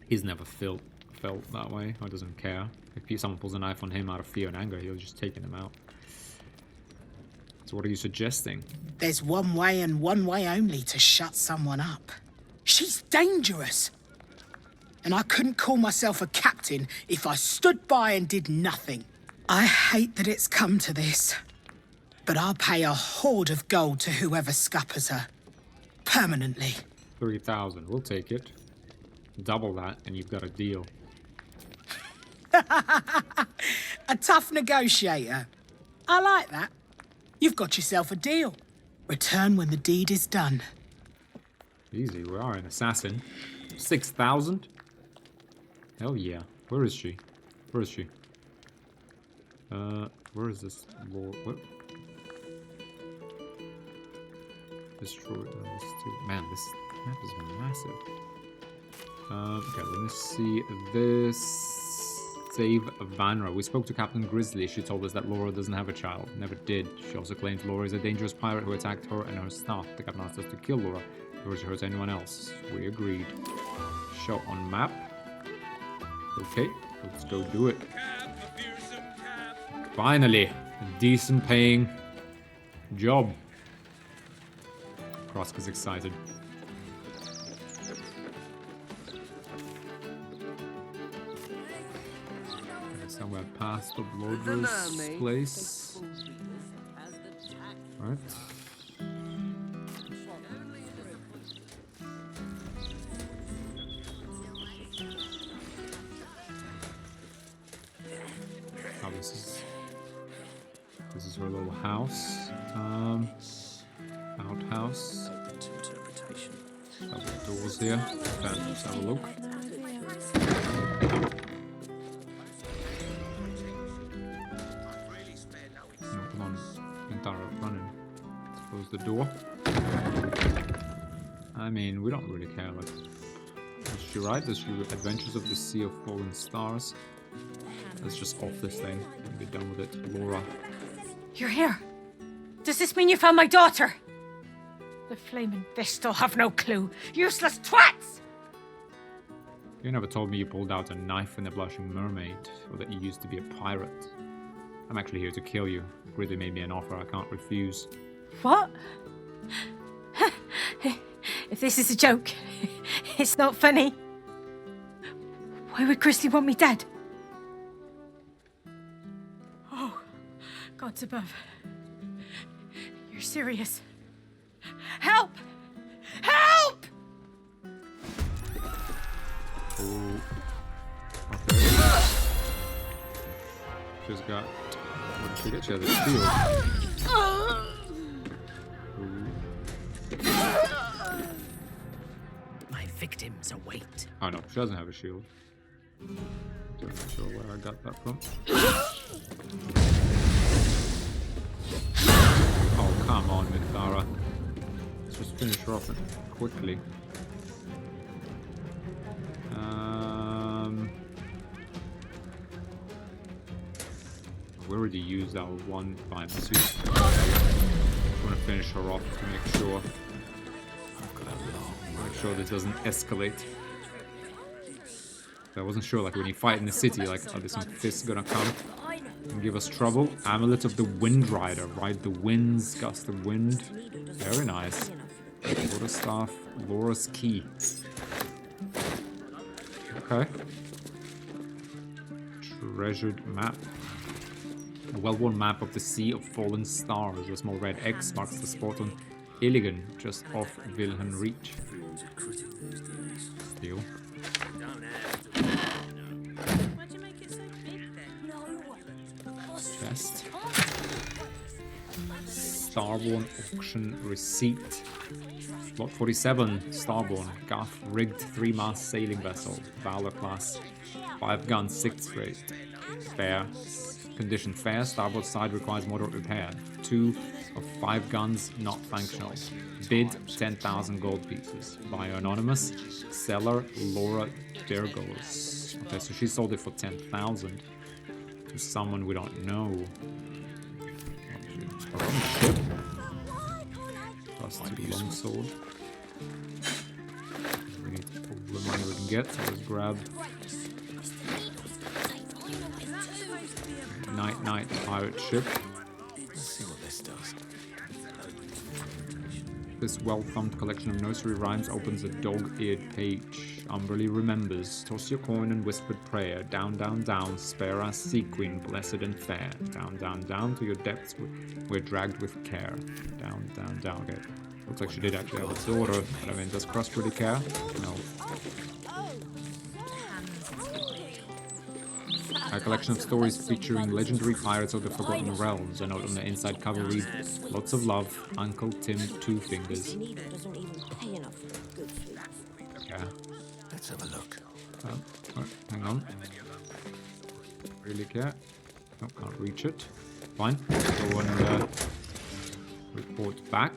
He's never felt that way, or doesn't care. If someone pulls a knife on him out of fear and anger, he'll just take him out. So what are you suggesting? There's one way and one way only to shut someone up. She's dangerous. And I couldn't call myself a captain if I stood by and did nothing. I hate that it's come to this, but I'll pay a hoard of gold to whoever scuppers her. Permanently. 3,000, we'll take it. Double that and you've got a deal. A tough negotiator. I like that. You've got yourself a deal. Return when the deed is done. Easy, we are an assassin. 6,000? Hell yeah. Where is she? Where is she? Where is this lord? What? Destroy this too. Man, this map is massive. Okay, let me see this. Save Vanra. We spoke to Captain Grizzly. She told us that Laura doesn't have a child. Never did. She also claims Laura is a dangerous pirate who attacked her and her staff. The captain asked us to kill Laura before she hurts anyone else. We agreed. Show on map. Okay, let's go do it. Finally, a decent paying job. Krosk is excited. Somewhere past the Balder's place. Right. Oh, this is her little house. Outhouse. Have the doors here. Let's have a look. Running. Close the door. I mean, we don't really care. Like, is she right? There's Adventures of the Sea of Fallen Stars. Let's just off this thing and be done with it. Laura. You're here. Does this mean you found my daughter? The flaming fish still have no clue. Useless twats! You never told me you pulled out a knife in the Blushing Mermaid, or that you used to be a pirate. I'm actually here to kill you. Gridley made me an offer I can't refuse. What? If this is a joke, it's not funny. Why would Grizzly want me dead? Oh, gods above. You're serious. Help! Help! Oh. Okay. She's got... What did she get? She has a shield. My victims await. Oh no, she doesn't have a shield. Not sure where I got that from. Oh, come on, Minthara. Let's just finish her off quickly. We already used our one time. So I want to finish her off to make sure. Make sure this doesn't escalate. I wasn't sure, like when you fight in the city, like are there some fists gonna come and give us trouble? Amulet of the Wind Rider, ride the winds, gust of wind. Very nice. Water staff, Laura's key. Okay. Treasured map. A well-worn map of the Sea of Fallen Stars. A small red X marks the spot on Illigan, just off Wilhelm Reach. Steal. Chest. Starborn auction receipt. Lot 47, Starborn, Gaff rigged 3-mast sailing vessel, Baldur class, 5 guns, 6th rate. Fair. Condition fair, starboard side requires moderate repair. 2 of 5 guns not functional. Bid 10,000 gold pieces. Buyer anonymous. Seller Laura Dergos. Okay, so she sold it for 10,000 to someone we don't know. Her own ship. Plus 2 longsword. We need all the money we can get, so let's grab Night pirate ship. Let's see what this does. This well-thumbed collection of nursery rhymes opens a dog-eared page. Umberly remembers. Toss your coin and whispered prayer. Down, down, down. Spare us, sea queen, blessed and fair. Down, down, down to your depths. We're dragged with care. Down, down, down. Okay. Looks like she did actually have a daughter. But I mean, does Crust really care? No. A collection of stories featuring legendary pirates of the Forgotten Realms. A note on the inside cover reads, lots of love, Uncle Tim Two Fingers. Okay. Let's have a look. Hang on. Really care? No, can't reach it. Fine. Go and report back.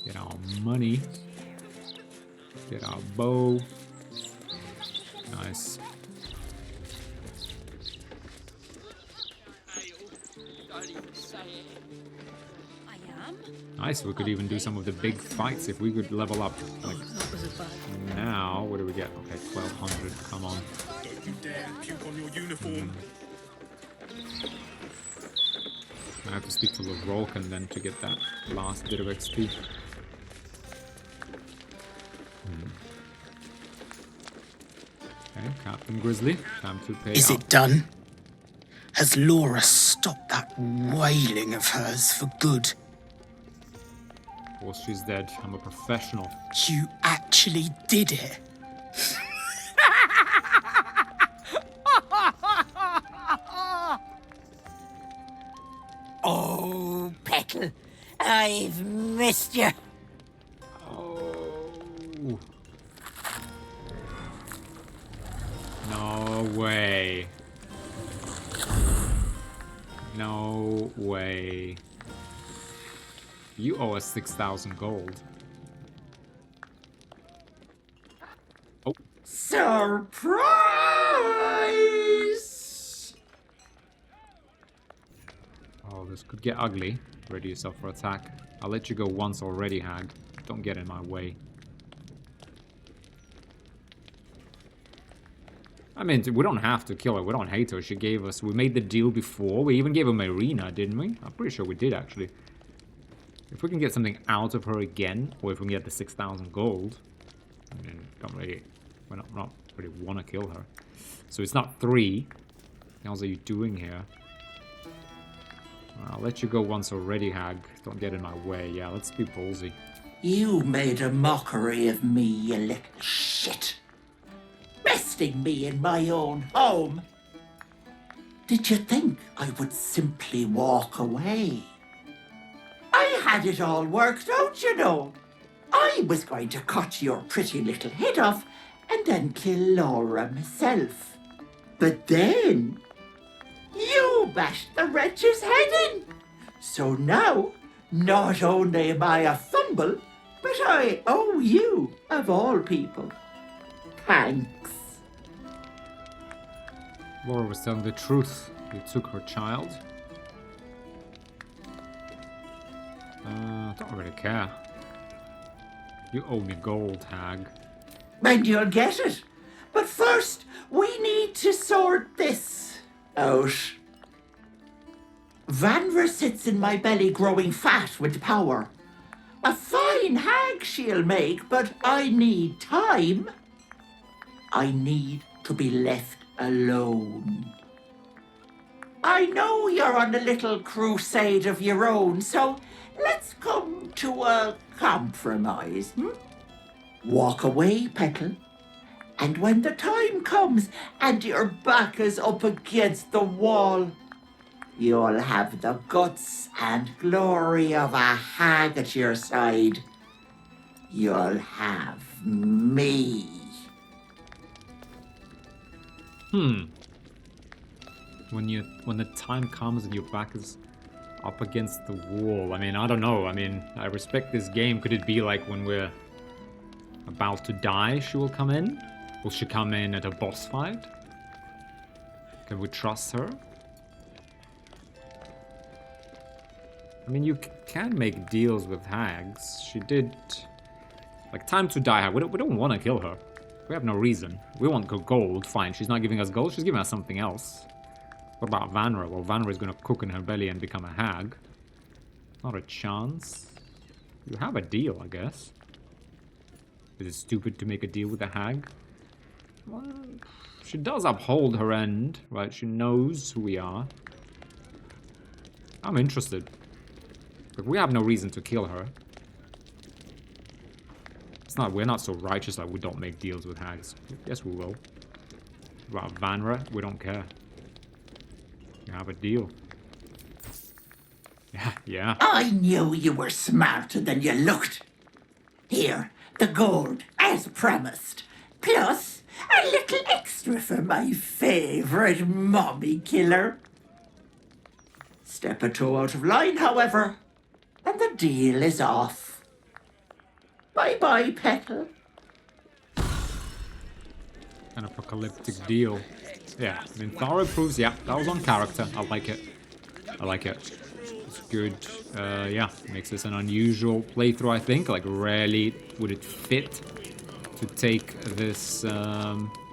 Get our money. Get our bow. Nice. Nice, we could even do some of the big fights if we could level up. Like, now, what do we get? Okay, 1200, come on. Don't you dare puke on your uniform. I have to speak to Lorcan then to get that last bit of XP. Okay, Captain Grizzly, time to pay Is up. it done? Has Laura stopped that wailing of hers for good? Of course she's dead. I'm a professional. You actually did it. Oh, Petal, I've missed you. Oh. No way. No way. You owe us 6,000 gold. Oh. Surprise! Oh, this could get ugly. Ready yourself for attack. I'll let you go once already, Hag. Don't get in my way. I mean, we don't have to kill her. We don't hate her. She gave us... We made the deal before. We even gave her Marina, didn't we? I'm pretty sure we did, actually. If we can get something out of her again, or if we can get the 6,000 gold, I mean, don't really... We not really want to kill her. So it's not 3. What else are you doing here? I'll let you go once already, Hag. Don't get in my way. Yeah, let's be ballsy. You made a mockery of me, you little shit. Besting me in my own home. Did you think I would simply walk away? I had it all worked out, you know. I was going to cut your pretty little head off and then kill Laura myself. But then you bashed the wretch's head in. So now, not only am I a fumble, but I owe you, of all people. Thanks. Laura was telling the truth. You took her child. Don't really care. You owe me gold, Hag. And you'll get it. But first, we need to sort this out. Vanra sits in my belly growing fat with power. A fine hag she'll make, but I need time. I need to be left alone. I know you're on a little crusade of your own, so let's come to a compromise. Walk away, Petal. And when the time comes and your back is up against the wall, you'll have the guts and glory of a hag at your side. You'll have me. when the time comes and your back is up against the wall. I mean, I don't know. I mean, I respect this game. Could it be like when we're about to die, she will come in? Will she come in at a boss fight? Can we trust her? I mean, you can make deals with hags. She did... Like, time to die hag. We don't want to kill her. We have no reason. We want gold. Fine, she's not giving us gold. She's giving us something else. What about Vanra? Well, Vanra is going to cook in her belly and become a hag. Not a chance. You have a deal, I guess. Is it stupid to make a deal with a hag? Well, she does uphold her end, right? She knows who we are. I'm interested. But we have no reason to kill her. It's not, we're not so righteous that we don't make deals with hags. Yes, we will. About Vanra, we don't care. You have a deal. Yeah. I knew you were smarter than you looked. Here, the gold, as promised. Plus, a little extra for my favorite mommy killer. Step or two out of line, however, and the deal is off. Bye-bye, Petal. An apocalyptic deal. Yeah, I mean, Tharo proves, yeah, that was on character. I like it. I like it. It's good. Yeah, makes this an unusual playthrough, I think. Like, rarely would it fit to take this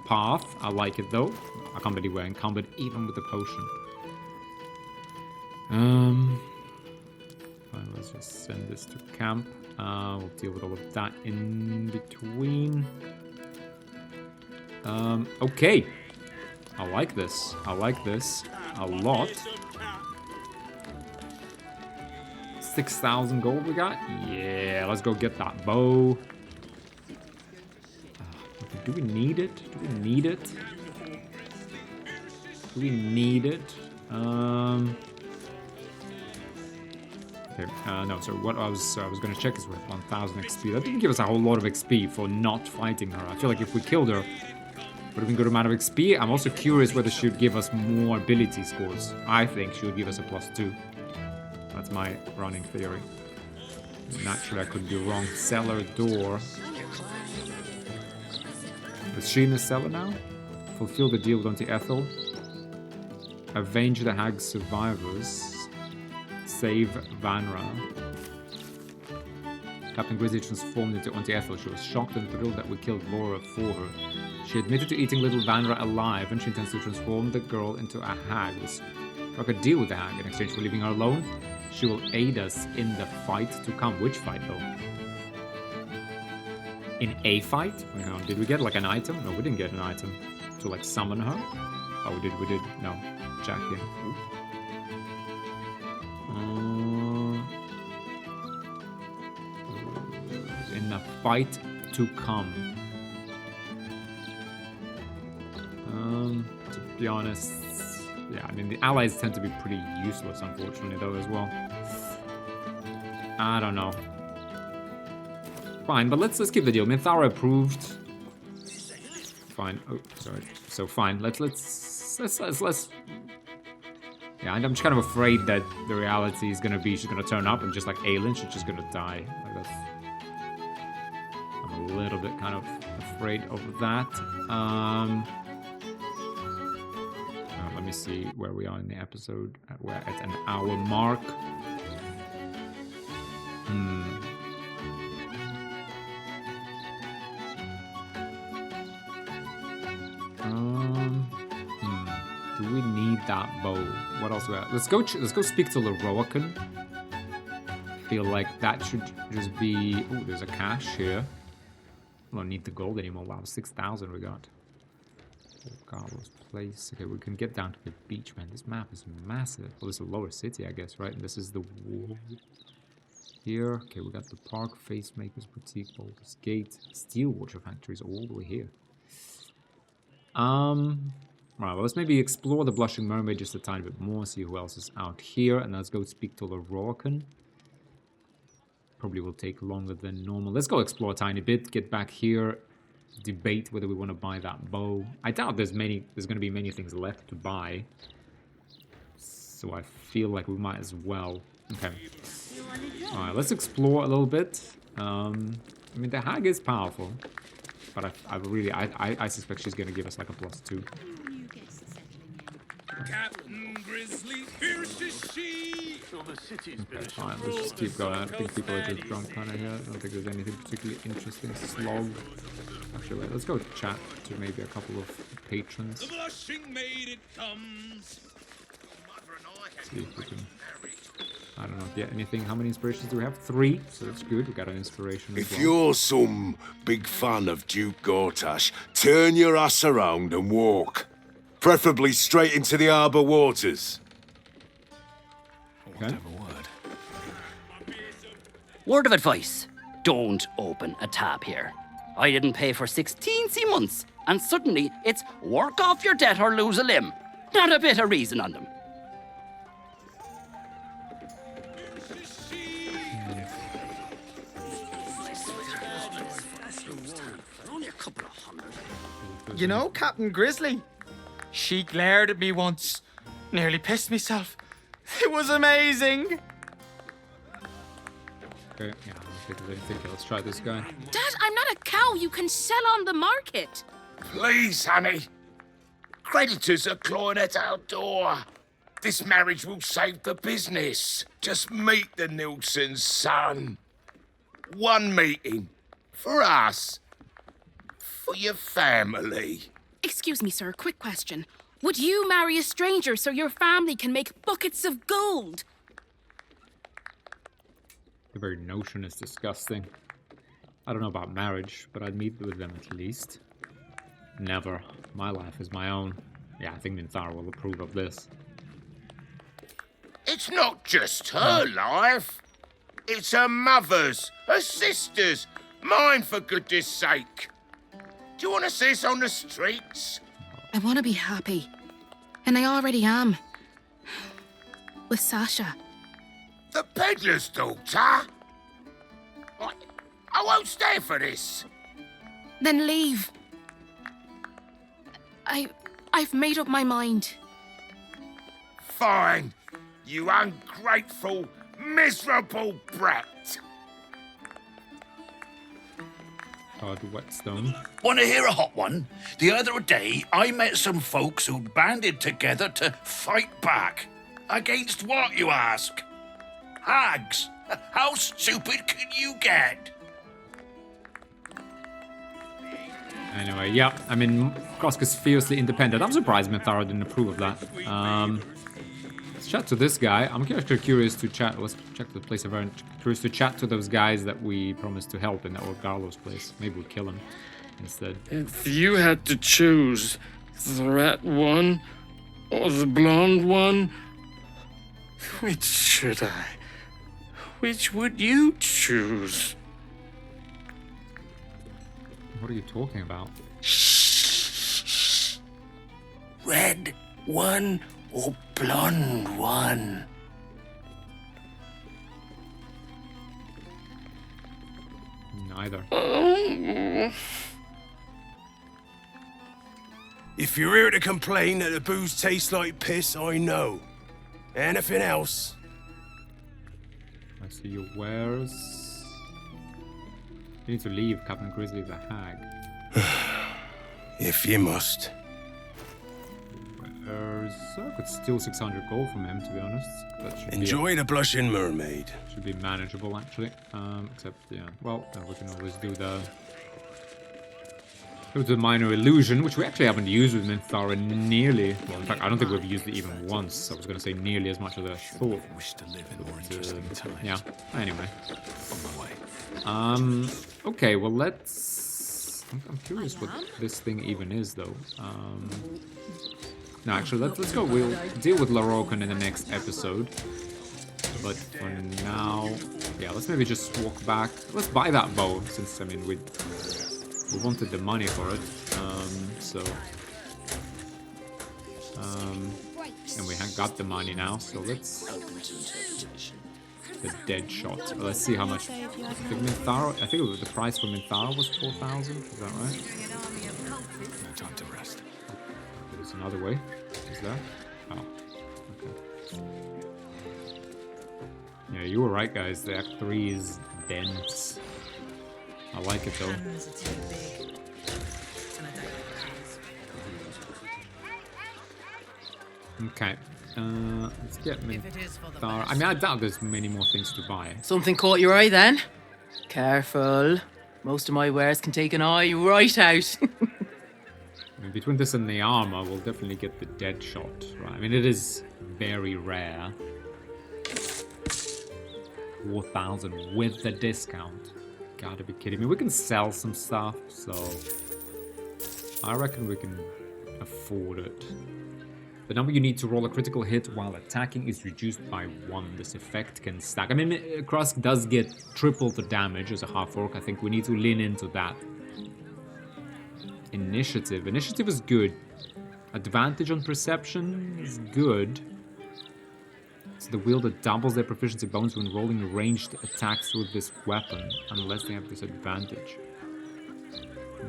path. I like it, though. I can't believe we're encumbered even with the potion. Fine, let's just send this to camp. We'll deal with all of that in between. Okay. I like this. I like this a lot. 6,000 gold we got? Yeah, let's go get that bow. Do we need it? Do we need it? Do we need it? Okay, no, so what I was gonna check is we're at 1,000 XP. That didn't give us a whole lot of XP for not fighting her. I feel like if we killed her, would have been a good amount of XP. I'm also curious whether she would give us more ability scores. I think she would give us a +2. That's my running theory. Naturally, I could be wrong. Cellar door. Is she in the cellar now? Fulfill the deal with Auntie Ethel. Avenge the hag survivors. Save Vanra. Captain Grizzly transformed into Auntie Ethel. She was shocked and thrilled that we killed Laura for her. She admitted to eating little Vanra alive, and she intends to transform the girl into a hag. We struck a deal with the hag in exchange for leaving her alone. She will aid us in the fight to come. Which fight, though? In a fight? Hang on, did we get like an item? No, we didn't get an item. To like summon her? Oh, we did. No. Jack in. In a fight to come. To be honest, yeah, I mean, the allies tend to be pretty useless, unfortunately, though, as well. I don't know. Fine, but let's keep the deal. Minthara approved. Fine. Oh, sorry. So fine. Let's. Yeah, I'm just kind of afraid that the reality is gonna be she's gonna turn up and just like Aelin, she's just gonna die. Like that's. I'm a little bit kind of afraid of that. Let me see where we are in the episode. We're at an hour mark. Do we need that bow? What else we have? Let's go speak to Leroican. Feel like that should just be. Oh, there's a cache here. I don't need the gold anymore. Wow, 6,000 we got. Carlos Place. Okay, we can get down to the beach, man. This map is massive. Well, this is a lower city, I guess, right? And this is the wall here. Okay, we got the park, Facemaker's Boutique, Baldur's Gate, Steel Watcher Factories all the way here. Right, well, let's maybe explore the Blushing Mermaid just a tiny bit more, see who else is out here, and let's go speak to Leroican. Probably will take longer than normal. Let's go explore a tiny bit, get back here, debate whether we want to buy that bow. I doubt there's going to be many things left to buy. So I feel like we might as well. Okay. Alright, let's explore a little bit. I mean, the hag is powerful. But I suspect she's gonna give us like a +2. Captain Grizzly, fierce is she. Okay, fine, let's just keep going. I think people are just drunk kind of here. I don't think there's anything particularly interesting. Slog. Actually, wait, let's go chat to maybe a couple of patrons. The blushing maid it comes. See if we can, I don't know, get anything. How many inspirations do we have? 3, so that's good. We got an inspiration as If well. you're some big fan of Duke Gortash, turn your ass around and walk. Preferably straight into the harbour waters. Okay. Word of advice, don't open a tab here. I didn't pay for 16 months, and suddenly it's work off your debt or lose a limb. Not a bit of reason on them. You know, Captain Grizzly, she glared at me once. Nearly pissed myself. It was amazing. Okay, yeah, I don't think there's anything. Okay, let's try this guy. Dad, I'm not a cow you can sell on the market. Please, honey. Creditors are clawing at our door. This marriage will save the business. Just meet the Nilssons, son. One meeting. For us. For your family. Excuse me, sir, quick question. Would you marry a stranger so your family can make buckets of gold? The very notion is disgusting. I don't know about marriage, but I'd meet with them at least. Never. My life is my own. Yeah, I think Minthara will approve of this. It's not just her life. It's her mother's, her sister's, mine for goodness sake. Do you want to see us on the streets? I want to be happy. And I already am. With Sasha. The peddler's daughter? I won't stay for this. Then leave. I've made up my mind. Fine. You ungrateful, miserable brat. Hard whetstone. Want to hear a hot one? The other day, I met some folks who'd banded together to fight back. Against what, you ask? Hags. How stupid can you get? Anyway, yeah, I mean, Kroska's fiercely independent. I'm surprised Minthara didn't approve of that. Let's chat to this guy. I'm actually curious to chat. Let's check the place of errand. Curious to chat to those guys that we promised to help in that old Garlo's place. Maybe we'll kill him instead. If you had to choose the rat one or the blonde one, which should I? Which would you choose? What are you talking about? Red one or blonde one? Neither. If you're here to complain that the booze tastes like piss, I know. Anything else? I see your wares. You need to leave, Captain Grizzly the hag. If you must. Wares. I could steal 600 gold from him, to be honest. That should Enjoy the blushing mermaid. Should be manageable, actually. Except, yeah. Well, we can always do the minor illusion, which we actually haven't used with Minthara nearly. Well, in fact, I don't think we've used it even once. I was going to say nearly as much as I thought. Yeah. Anyway. Okay. Well, let's. I'm curious what this thing even is, though. No, actually, let's go. We'll deal with Larokan in the next episode. But for now, yeah, let's maybe just walk back. Let's buy that bow, since I mean we wanted the money for it. And we got the money now. So let's the dead shot. Let's see how much. I think the price for Minthara was 4,000. Is that right? No time to rest. There's another way. Is there? Oh, okay. Yeah, you were right, guys. The Act 3 is dense. I like it, though. Okay. Let's get Minthara. I mean, I doubt there's many more things to buy. Something caught your eye then? Careful. Most of my wares can take an eye right out. I mean, between this and the armor, we'll definitely get the dead shot, right? I mean, it is very rare. 4,000 with the discount. Gotta be kidding me. We can sell some stuff, so I reckon we can afford it. The number you need to roll a critical hit while attacking is reduced by 1. This effect can stack. I mean, Krusk does get triple the damage as a half-orc. I think we need to lean into that. Initiative. Initiative is good. Advantage on perception is good. So the wielder doubles their proficiency bonus when rolling ranged attacks with this weapon, unless they have disadvantage.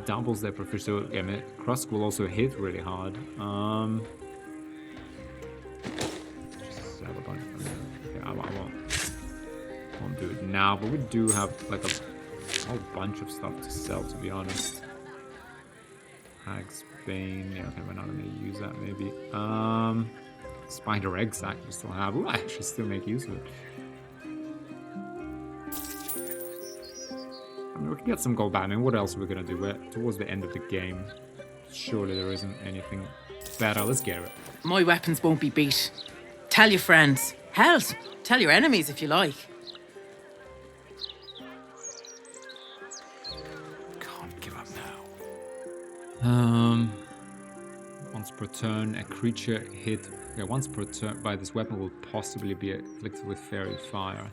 Doubles their proficiency. So, yeah, I mean, Krusk will also hit really hard. I won't do it now, but we do have like a whole bunch of stuff to sell, to be honest. Hag's Bane, yeah, okay, we're not gonna use that maybe. Spider Egg Sack we still have. We'll actually still make use of it. I mean, we can get some gold back. I mean, what else are we gonna do? We're towards the end of the game. Surely there isn't anything better. Let's get it. My weapons won't be beat. Tell your friends. Hell, tell your enemies if you like. Can't give up now. Once per turn, a creature hit. Yeah, once per turn by this weapon will possibly be afflicted with fairy fire.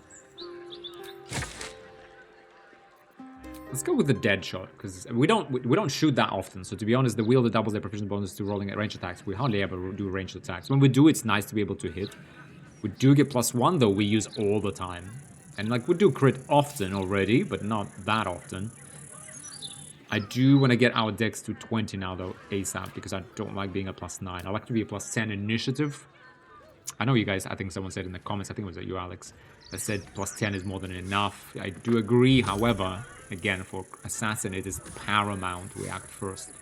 Let's go with the dead shot, because we don't shoot that often. So to be honest, the wielder doubles their proficiency bonus to rolling at ranged attacks. We hardly ever do ranged attacks. When we do, it's nice to be able to hit. We do get +1 though. We use all the time, and like we do crit often already, but not that often. I do want to get our dex to 20 now though, ASAP, because I don't like being a +9. I like to be a +10 initiative. I know you guys, I think someone said in the comments, I think it was you, Alex, that said +10 is more than enough. I do agree, however, again, for Assassin, it is paramount we act first.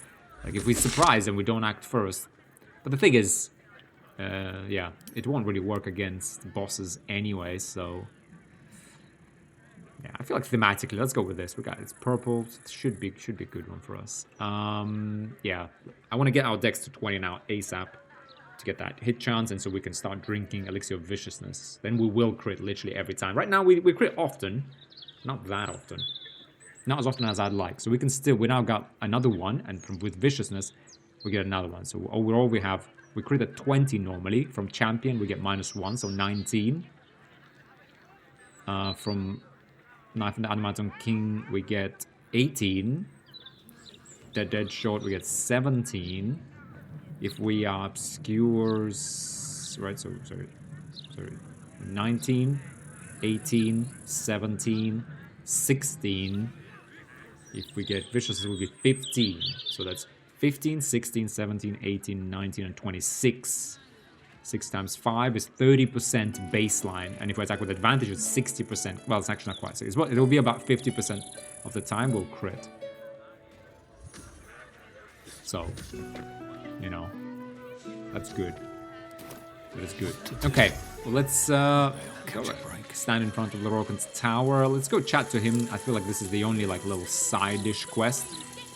Like, if we surprise and we don't act first. But the thing is, yeah, it won't really work against bosses anyway, so... Yeah, I feel like thematically, let's go with this. We got it's purple, it should be a good one for us. Yeah, I want to get our dex to 20 now, ASAP, to get that hit chance, and so we can start drinking Elixir of Viciousness. Then we will crit literally every time. Right now, we crit often, not that often. Not as often as I'd like. So we can still, we now got another one, and with Viciousness, we get another one. So overall, we crit at 20 normally. From Champion, we get -1, so 19. From Knife and the Animaton King, we get 18. Dead Short, we get 17. If we are Obscures, right, so, sorry, 19, 18, 17, 16. If we get Vicious, it will be 15. So that's 15, 16, 17, 18, 19, and 26. 6 times 5 is 30% baseline. And if we attack with advantage, it's 60%. Well, it's actually not quite 60. Well, it'll be about 50% of the time we'll crit. So, you know, that's good. That is good. Okay, well, let's go stand in front of Lorokan's tower. Let's go chat to him. I feel like this is the only like little side-ish quest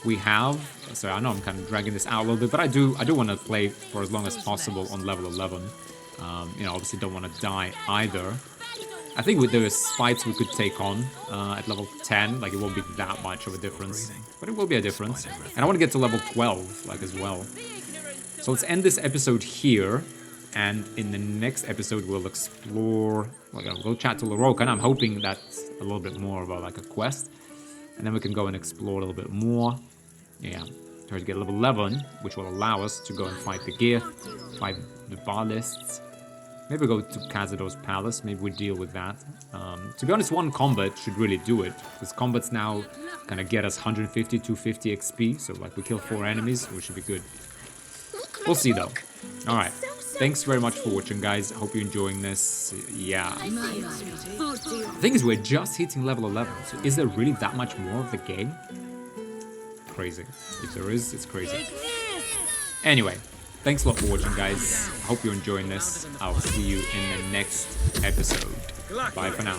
we have. So I know I'm kind of dragging this out a little bit, but I do want to play for as long as possible on level 11. You know, obviously don't want to die either. I think with those fights we could take on at level 10, like it won't be that much of a difference, but it will be a difference. And I want to get to level 12, like as well. So let's end this episode here, and in the next episode we'll explore. We'll chat to Lorokan. I'm hoping that's a little bit more of a, like a quest, and then we can go and explore a little bit more. Yeah, try to get level 11, which will allow us to go and fight the Gear, fight the Ballists. Maybe go to Kazador's Palace, maybe we deal with that. To be honest, one combat should really do it, because combats now kind of get us 150, 250 XP, so like we kill 4 enemies, we should be good. We'll see though. Alright, thanks very much for watching, guys. Hope you're enjoying this. Yeah. The thing is, we're just hitting level 11, so is there really that much more of the game? Crazy. If there is, it's crazy. Anyway, thanks a lot for watching, guys. Hope you're enjoying this. I'll see you in the next episode. Bye for now.